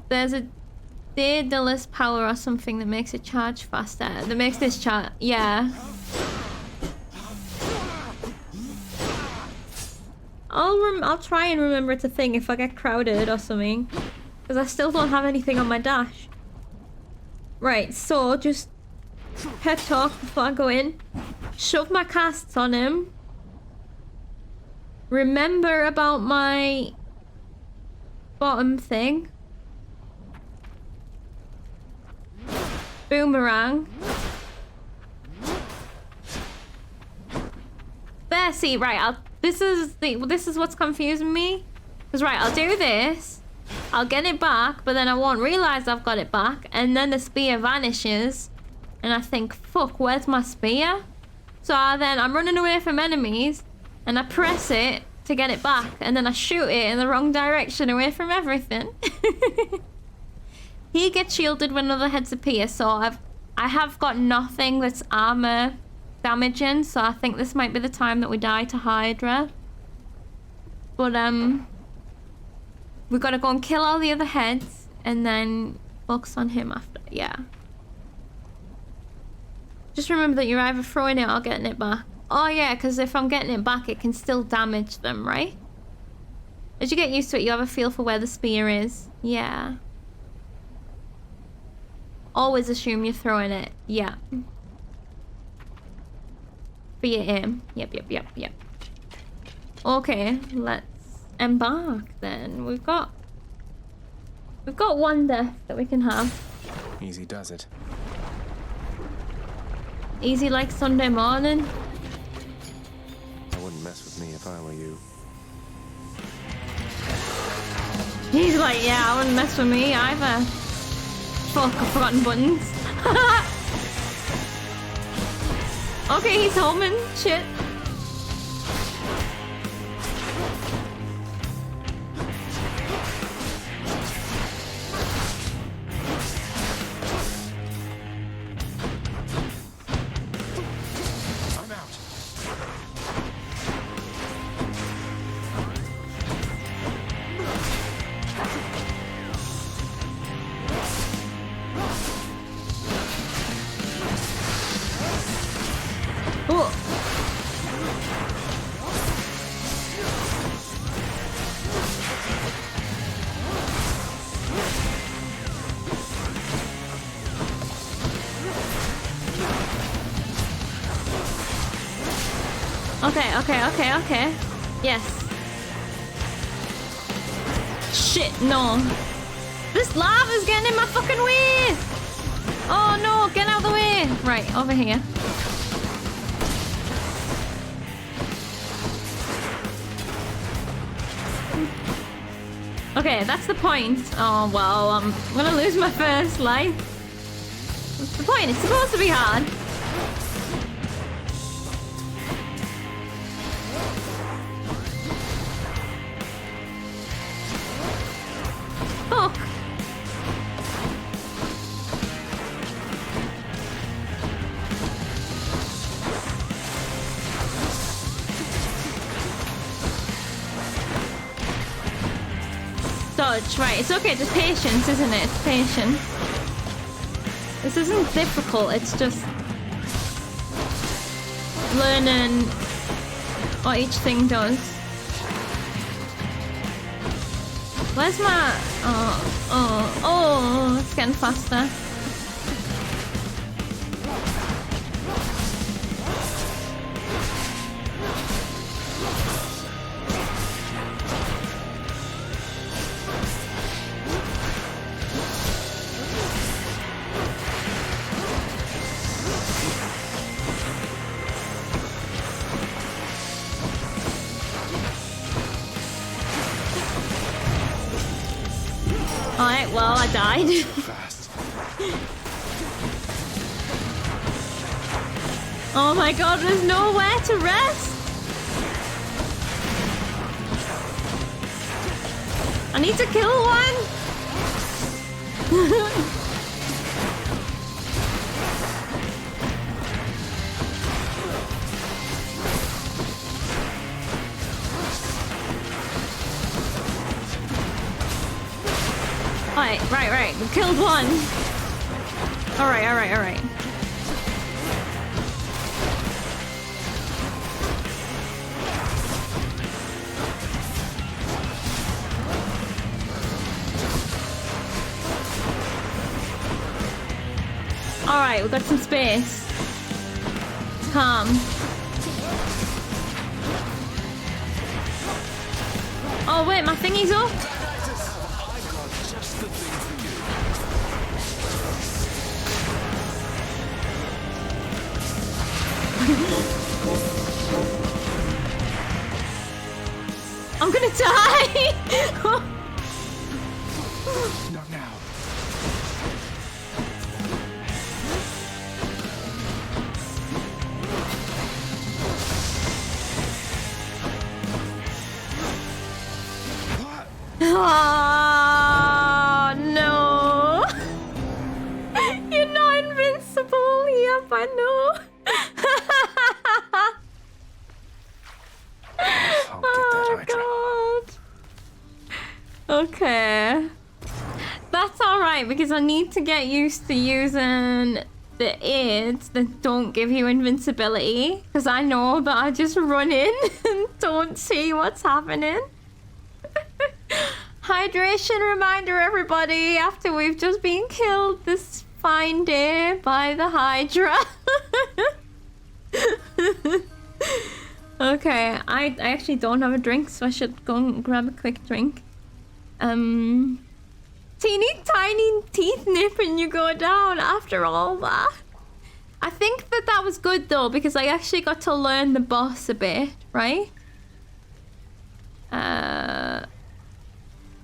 There's a Daedalus power or something that makes it charge faster. That makes this charge, yeah. I'll try and remember it's a thing if I get crowded or something. Because I still don't have anything on my dash. Right, so just pet talk before I go in. Shove my casts on him. Remember about my bottom thing. Boomerang. There, see, right, this is what's confusing me. Because right, I'll do this. I'll get it back, but then I won't realize I've got it back, and then the spear vanishes. And I think, fuck, where's my spear? So I'm running away from enemies, and I press it to get it back, and then I shoot it in the wrong direction away from everything. He gets shielded when other heads appear, so I have got nothing that's armor damaging, so I think this might be the time that we die to Hydra. But we gotta go and kill all the other heads, and then focus on him after, yeah. Just remember that you're either throwing it or getting it back. Oh yeah, because if I'm getting it back, it can still damage them, right? As you get used to it, you have a feel for where the spear is. Yeah. Always assume you're throwing it. Yeah. For your aim. Yep. Okay, let's embark then. We've got one death that we can have. Easy does it. Easy like Sunday morning. I wouldn't mess with me if I were you. He's like, yeah, I wouldn't mess with me either. Fuck, I've forgotten buttons. Okay, he's homing. Shit. Oh. Okay. Yes. Shit, no. This lava's getting in my fucking way! Oh no, get out of the way! Right, over here. Okay, that's the point. Oh, well, I'm gonna lose my first life. What's the point? It's supposed to be hard. Fuck. Dodge, right, it's okay, just patience, isn't it? It's patience. This isn't difficult, it's just learning what each thing does. Where's my... Oh, it's getting faster. Alright, well, I died. Oh my god, there's nowhere to rest. I need to kill one. Right. We killed one. Alright. Alright, we got some space. Calm. Oh wait, my thingy's up. I'm gonna die! Not now. Oh no! You're not invincible. Yep, I know. Oh god. Okay. That's alright because I need to get used to using the aids that don't give you invincibility. Because I know that I just run in and don't see what's happening. Hydration reminder, everybody, after we've just been killed this fine day by the Hydra. Okay, I actually don't have a drink, so I should go and grab a quick drink. Teeny tiny teeth nip and you go down after all that. I think that was good though, because I actually got to learn the boss a bit, right?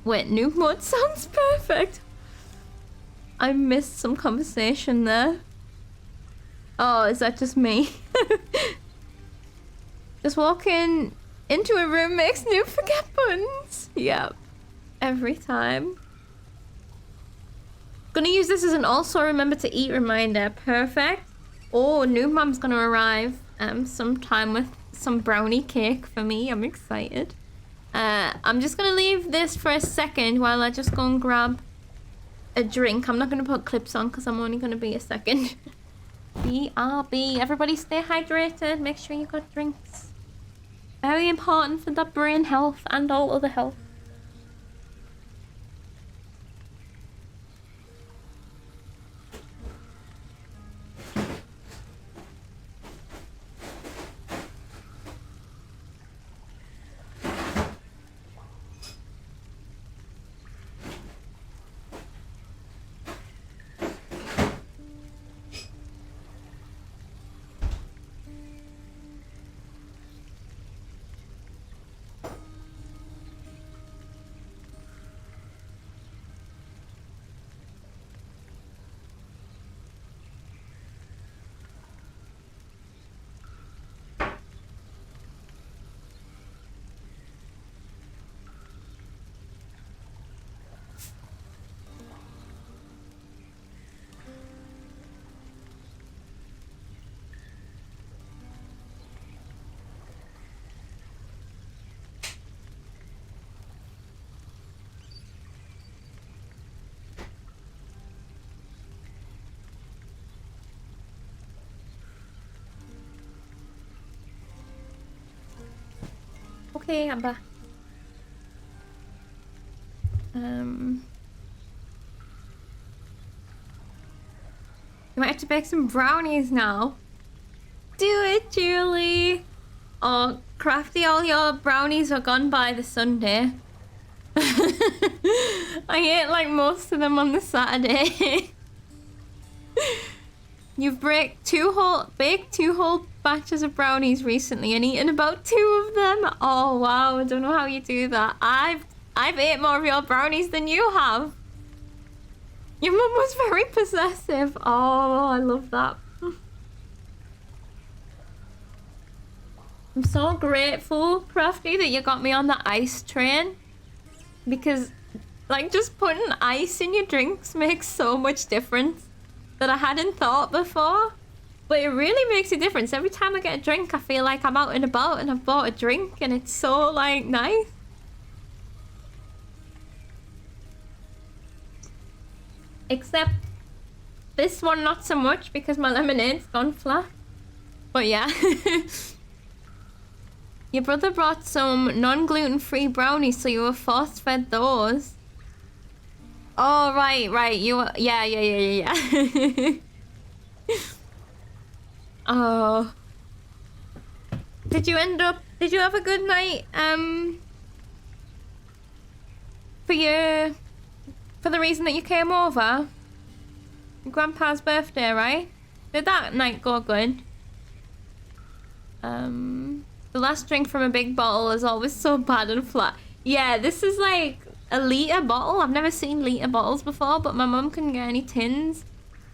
Wait, noob mode sounds perfect. I missed some conversation there. Oh, is that just me? Just walking into a room makes noob forget buttons. Yep. Every time. Gonna use this as an also remember to eat reminder. Perfect. Oh, noob mom's gonna arrive sometime with some brownie cake for me. I'm excited. I'm just gonna leave this for a second while I just go and grab a drink. I'm not gonna put clips on because I'm only gonna be a second. BRB. Everybody stay hydrated. Make sure you got drinks. Very important for the brain health and all other health. Okay, I'm back. You might have to bake some brownies now. Do it, Julie. Oh, Crafty, all your brownies are gone by the Sunday. I ate like most of them on the Saturday. You've baked two whole batches of brownies recently and eaten about 2 of them. Oh wow, I don't know how you do that. I've ate more of your brownies than you have. Your mum was very possessive. Oh, I love that. I'm so grateful, Crafty, that you got me on the ice train. Because, like, just putting ice in your drinks makes so much difference that I hadn't thought before. But it really makes a difference. Every time I get a drink, I feel like I'm out and about and I've bought a drink and it's so, like, nice. Except this one not so much because my lemonade's gone flat. But yeah. Your brother brought some non-gluten-free brownies, so you were force-fed those. Oh, right. You were... Yeah. Oh. Did you have a good night, for the reason that you came over? Your grandpa's birthday, right? Did that night go good? The last drink from a big bottle is always so bad and flat. Yeah, this is like a litre bottle. I've never seen litre bottles before, but my mum couldn't get any tins.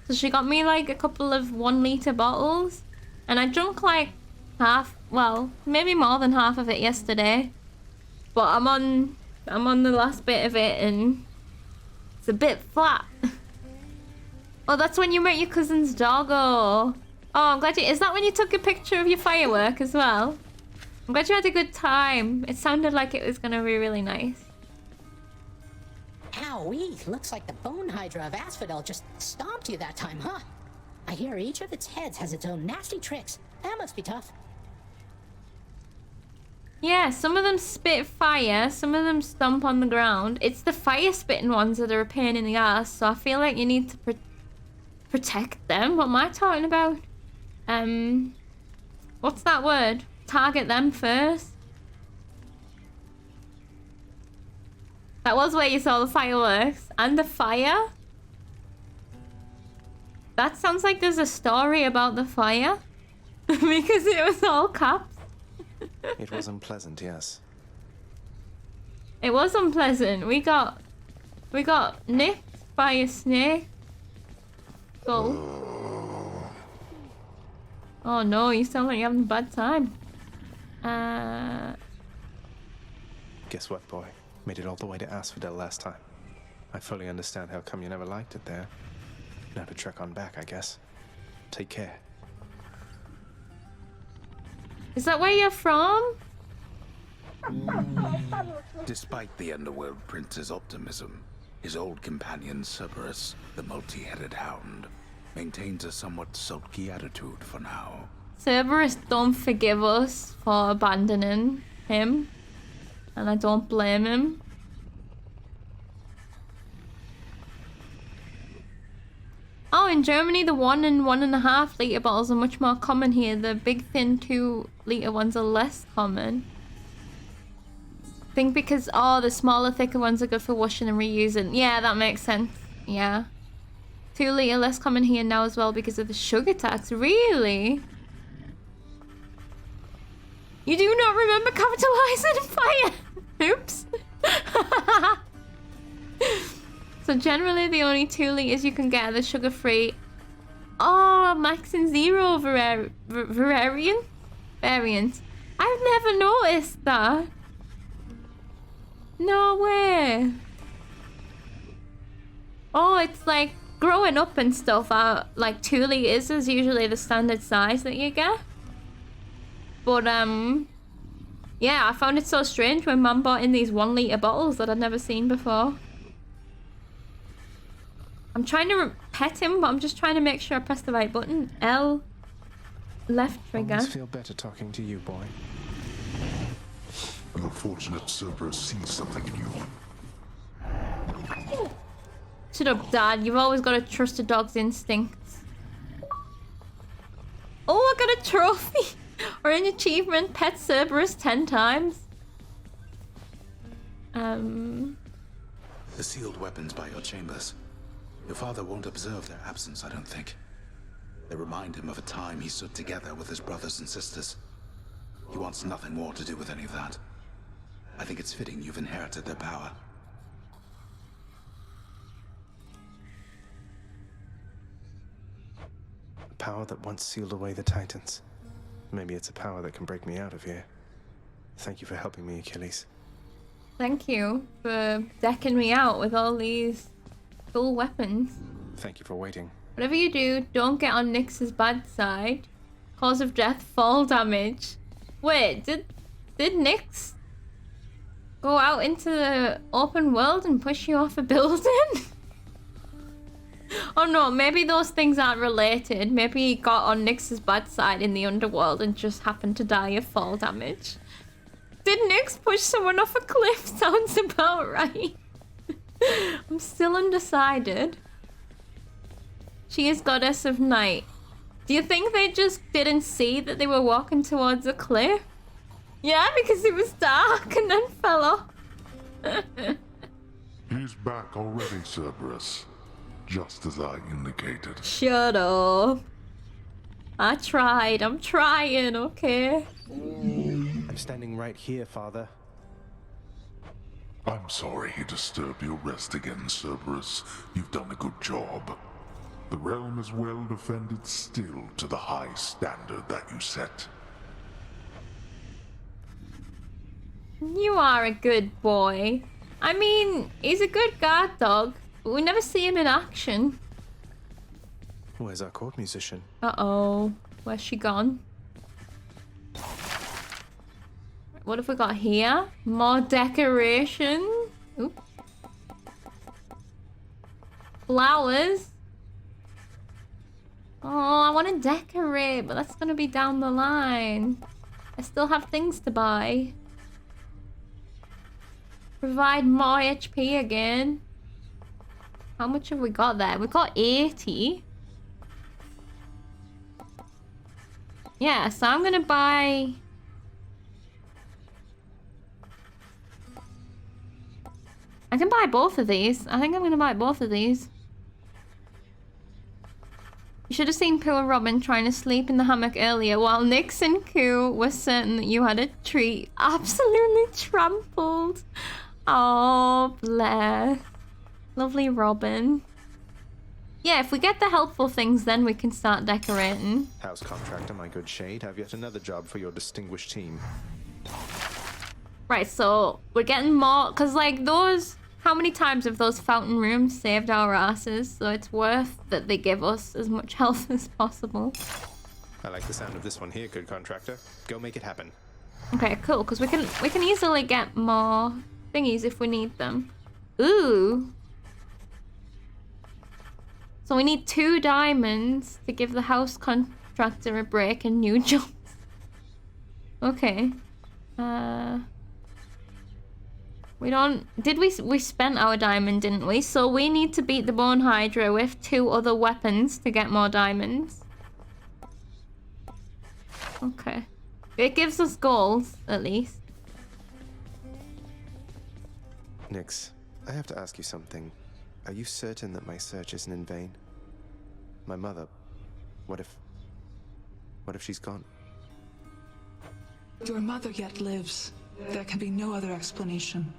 So she got me like a couple of 1 litre bottles. And I drank like half, well, maybe more than half of it yesterday. But I'm on the last bit of it and it's a bit flat. Oh, that's when you met your cousin's doggo. Oh, I'm glad you... Is that when you took a picture of your firework as well? I'm glad you had a good time. It sounded like it was gonna be really nice. Owie, looks like the bone hydra of Asphodel just stomped you that time, huh? I hear each of its heads has its own nasty tricks. That must be tough. Yeah, some of them spit fire, some of them stomp on the ground. It's the fire-spitting ones that are a pain in the ass, so I feel like you need to protect them. What am I talking about? What's that word? Target them first. That was where you saw the fireworks and the fire. That sounds like there's a story about the fire because it was all caps. It was unpleasant, yes. It was unpleasant. We got nipped by a snake. Go. Oh no, you sound like you're having a bad time. Guess what, boy? Made it all the way to Asphodel last time. I fully understand how come you never liked it there. Now to trek on back, I guess. Take care. Is that where you're from? Despite the Underworld Prince's optimism, his old companion Cerberus, the multi-headed hound, Maintains a somewhat sulky attitude for now. Cerberus don't forgive us for abandoning him, and I don't blame him. Oh, in Germany, the 1 and 1.5 litre bottles are much more common here. The big, thin 2 litre ones are less common. I think because, oh, the smaller, thicker ones are good for washing and reusing. Yeah, that makes sense. Yeah. 2 litre less common here now as well because of the sugar tax. Really? You do not remember capitalizing fire? Oops. So generally the only 2 litres you can get are the sugar-free. Oh, Max and Zero variant? I've never noticed that. No way. Oh, it's like growing up and stuff. Like 2 litres is usually the standard size that you get. But yeah, I found it so strange when Mum bought in these 1 litre bottles that I'd never seen before. I'm trying to pet him, but I'm just trying to make sure I press the right button. L, left trigger. I always feel better talking to you, boy. You're fortunate Cerberus sees something in you. Shut up, Dad. You've always got to trust a dog's instincts. Oh, I got a trophy! Or an achievement. Pet Cerberus 10 times. The sealed weapons by your chambers. Your father won't observe their absence, I don't think. They remind him of a time he stood together with his brothers and sisters. He wants nothing more to do with any of that. I think it's fitting you've inherited their power. A power that once sealed away the Titans. Maybe it's a power that can break me out of here. Thank you for helping me, Achilles. Thank you for decking me out with all these cool weapons. Thank you for waiting. Whatever you do, don't get on Nyx's bad side. Cause of death, fall damage. Wait, did Nyx go out into the open world and push you off a building? Oh no, maybe those things aren't related. Maybe he got on Nyx's bad side in the underworld and just happened to die of fall damage. Did Nyx push someone off a cliff? Sounds about right. I'm still undecided. She is goddess of night. Do you think they just didn't see that they were walking towards a cliff? Yeah, because it was dark and then fell off. He's back already, Cerberus. Just as I indicated. Shut up. I tried. I'm trying, okay? I'm standing right here, Father. I'm sorry he disturbed your rest again, Cerberus. You've done a good job. The realm is well defended still to the high standard that you set. You are a good boy. I mean, he's a good guard dog, but we never see him in action. Where's our court musician? Uh-oh. Where's she gone? What have we got here? More decoration. Oop. Flowers. Oh, I want to decorate, but that's going to be down the line. I still have things to buy. Provide more HP again. How much have we got there? We got 80. Yeah, so I'm going to buy... I can buy both of these. I think I'm going to buy both of these. You should have seen poor Robin trying to sleep in the hammock earlier while Nyx and Koo were certain that you had a treat. Absolutely trampled. Oh, bless. Lovely Robin. Yeah, if we get the helpful things, then we can start decorating. House contractor, my good shade. Have yet another job for your distinguished team. Right, so we're getting more... Because, like, those... How many times have those fountain rooms saved our asses? So it's worth that they give us as much health as possible. I like the sound of this one here, good contractor. Go make it happen. Okay, cool, because we can easily get more thingies if we need them. Ooh. So we need 2 diamonds to give the house contractor a break and new jobs. Okay. We don't... We spent our diamond, didn't we? So we need to beat the Bone Hydra with 2 other weapons to get more diamonds. Okay. It gives us goals, at least. Nyx, I have to ask you something. Are you certain that my search isn't in vain? My mother... What if she's gone? Your mother yet lives. There can be no other explanation.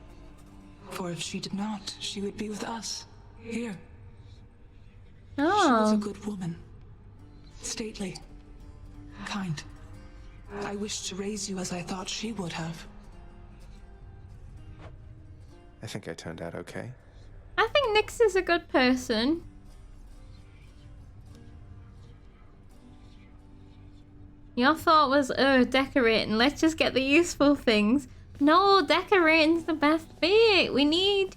For if she did not, she would be with us. Here. Oh. She was a good woman. Stately. Kind. I wished to raise you as I thought she would have. I think I turned out okay. I think Nyx is a good person. Your thought was, oh, decorating. Let's just get the useful things. No, decorating's the best bit. We need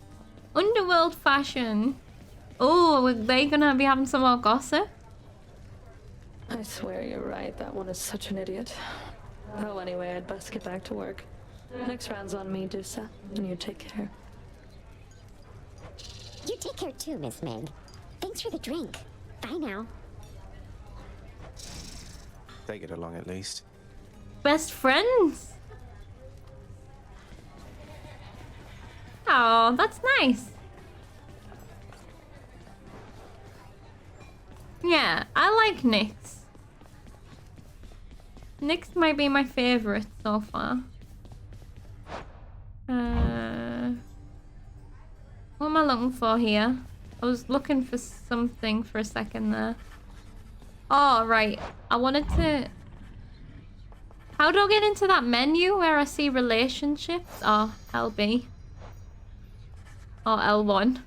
underworld fashion. Oh, are they gonna be having some more gossip? I swear you're right. That one is such an idiot. Oh, anyway, I'd best get back to work. Next round's on me, Dusa, and you take care. You take care too, Miss Meg. Thanks for the drink. Bye now. They get along at least. Best friends. Oh, that's nice. Yeah, I like Nyx. Nyx might be my favorite so far. What am I looking for here? I was looking for something for a second there. Oh, right. I wanted to... How do I get into that menu where I see relationships? Oh, LB. Or L1.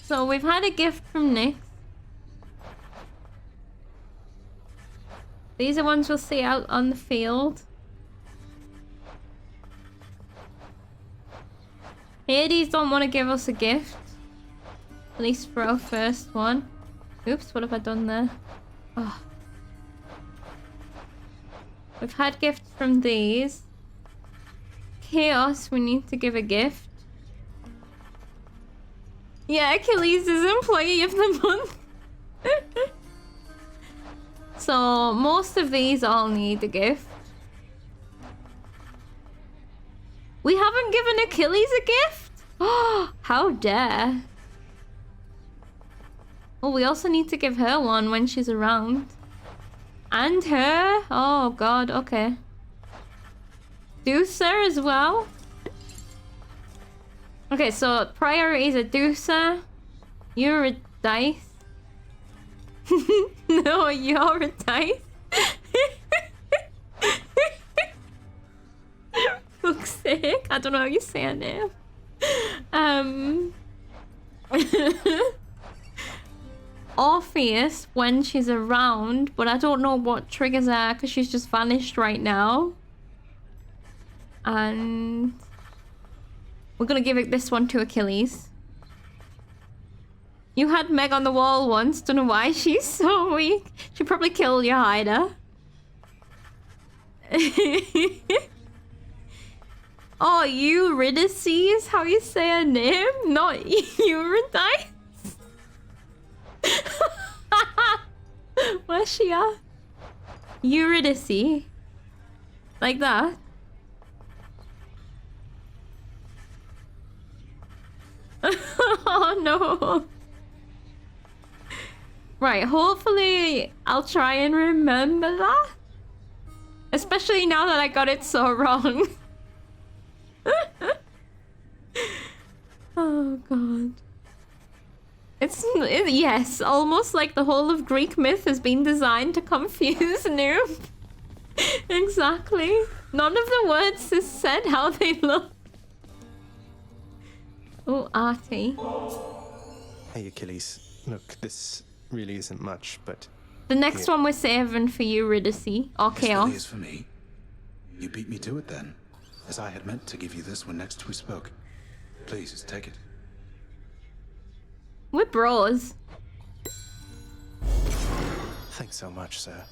So we've had a gift from Nyx. These are ones we'll see out on the field. Hades don't want to give us a gift. At least for our first one. Oops, what have I done there? Oh. We've had gifts from these. Chaos, we need to give a gift. Yeah, Achilles is Employee of the Month. So, most of these all need a gift. We haven't given Achilles a gift? Oh, how dare. Oh, we also need to give her one when she's around. And her? Oh, God, okay. Deucer as well? Okay, so priorities are Deucer, Eurydice. No, Eurydice. Fuck's sake, I don't know how you say her name. Orpheus when she's around, but I don't know what triggers her because she's just vanished right now. And we're gonna give this one to Achilles. You had Meg on the wall once, don't know why, she's so weak. She'd probably kill your hider. Oh, Eurydice is how you say her name, not Eurydice. Where's she at? Eurydice. Like that. Oh no. Right, hopefully I'll try and remember that. Especially now that I got it so wrong. Oh god. Yes, almost like the whole of Greek myth has been designed to confuse Noob. Exactly. None of the words is said how they look. Oh, Artie. Hey, Achilles. Look, this really isn't much, but... The next one we're saving for Eurydice. Or It Chaos. is for me. You beat me to it then. as I had meant to give you this when next we spoke. Please, take it. We're bros. Thanks so much, sir.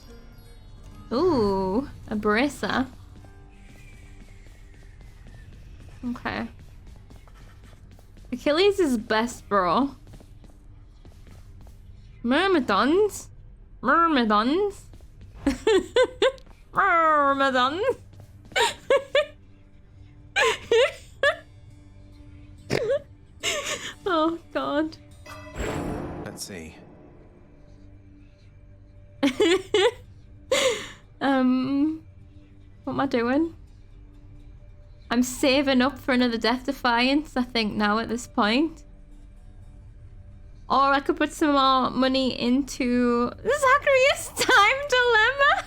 Ooh, a bracer. Okay. Achilles is best, bro. Myrmidons? Myrmidons? Myrmidons? Oh, God. Let's see. What am I doing? I'm saving up for another Death Defiance, I think, now at this point. Or I could put some more money into Zacharias' Time Dilemma.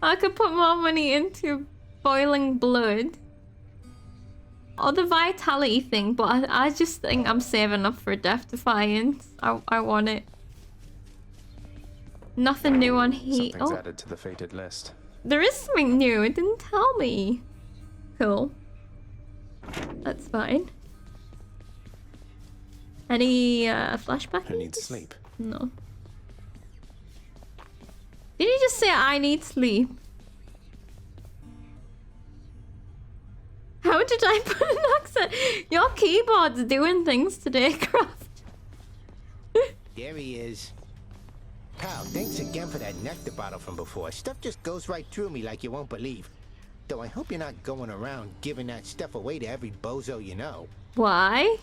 I could put more money into Boiling Blood. Or the Vitality thing, but I just think I'm saving up for a Death Defiance. I want it. Nothing new on heat. Something's added to the fated list. There is something new. It didn't tell me. Cool. That's fine. Any flashback? Who needs sleep? No. Did you just say I need sleep? How did I put an accent? Your keyboard's doing things today, Croft. There he is. Pal, thanks again for that nectar bottle from before. Stuff just goes right through me like you won't believe. Though I hope you're not going around giving that stuff away to every bozo you know. Why?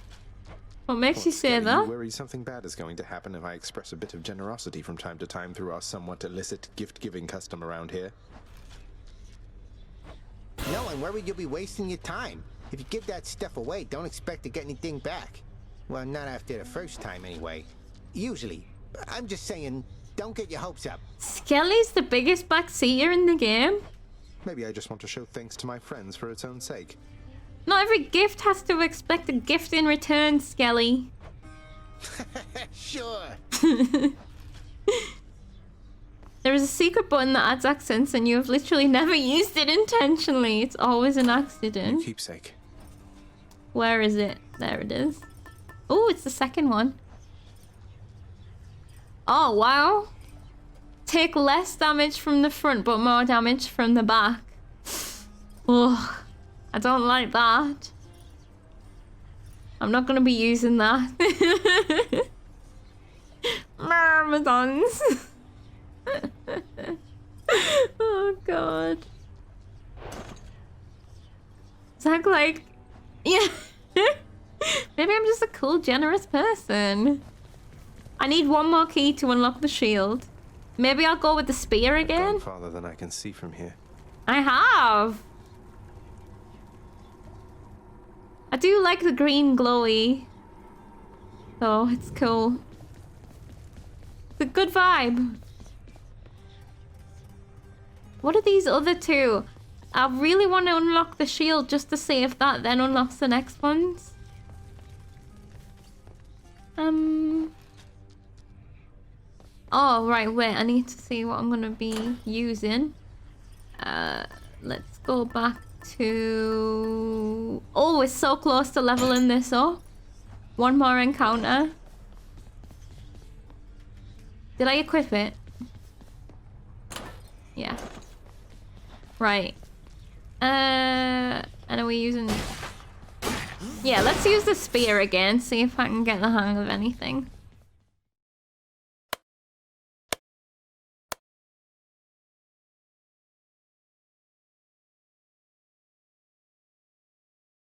What makes you say that? You worry something bad is going to happen if I express a bit of generosity from time to time through our somewhat illicit gift-giving custom around here. No, I'm worried you'll be wasting your time. If you give that stuff away, don't expect to get anything back. Well, not after the first time anyway. Usually. I'm just saying, don't get your hopes up. Skelly's the biggest backseater in the game. Maybe I just want to show thanks to my friends for its own sake. Not every gift has to expect a gift in return, Skelly. Sure. There is a secret button that adds accents and you have literally never used it intentionally. It's always an accident. Your keepsake. Where is it? There it is. Oh, it's the second one. Oh, wow. Take less damage from the front, but more damage from the back. Ugh. I don't like that. I'm not going to be using that. Myrmidons. Oh, God. Zach, like... Yeah. Maybe I'm just a cool, generous person. I need one more key to unlock the shield. Maybe I'll go with the spear again. Gone farther than I can see from here. I have. I do like the green glowy. Oh, it's cool. It's a good vibe. What are these other two? I really want to unlock the shield just to see if that then unlocks the next ones. Oh, right, wait, I need to see what I'm gonna be using. Let's go back to... Oh, we're so close to leveling this up. One more encounter. Did I equip it? Yeah. Right. And are we using... Yeah, let's use the spear again, see if I can get the hang of anything.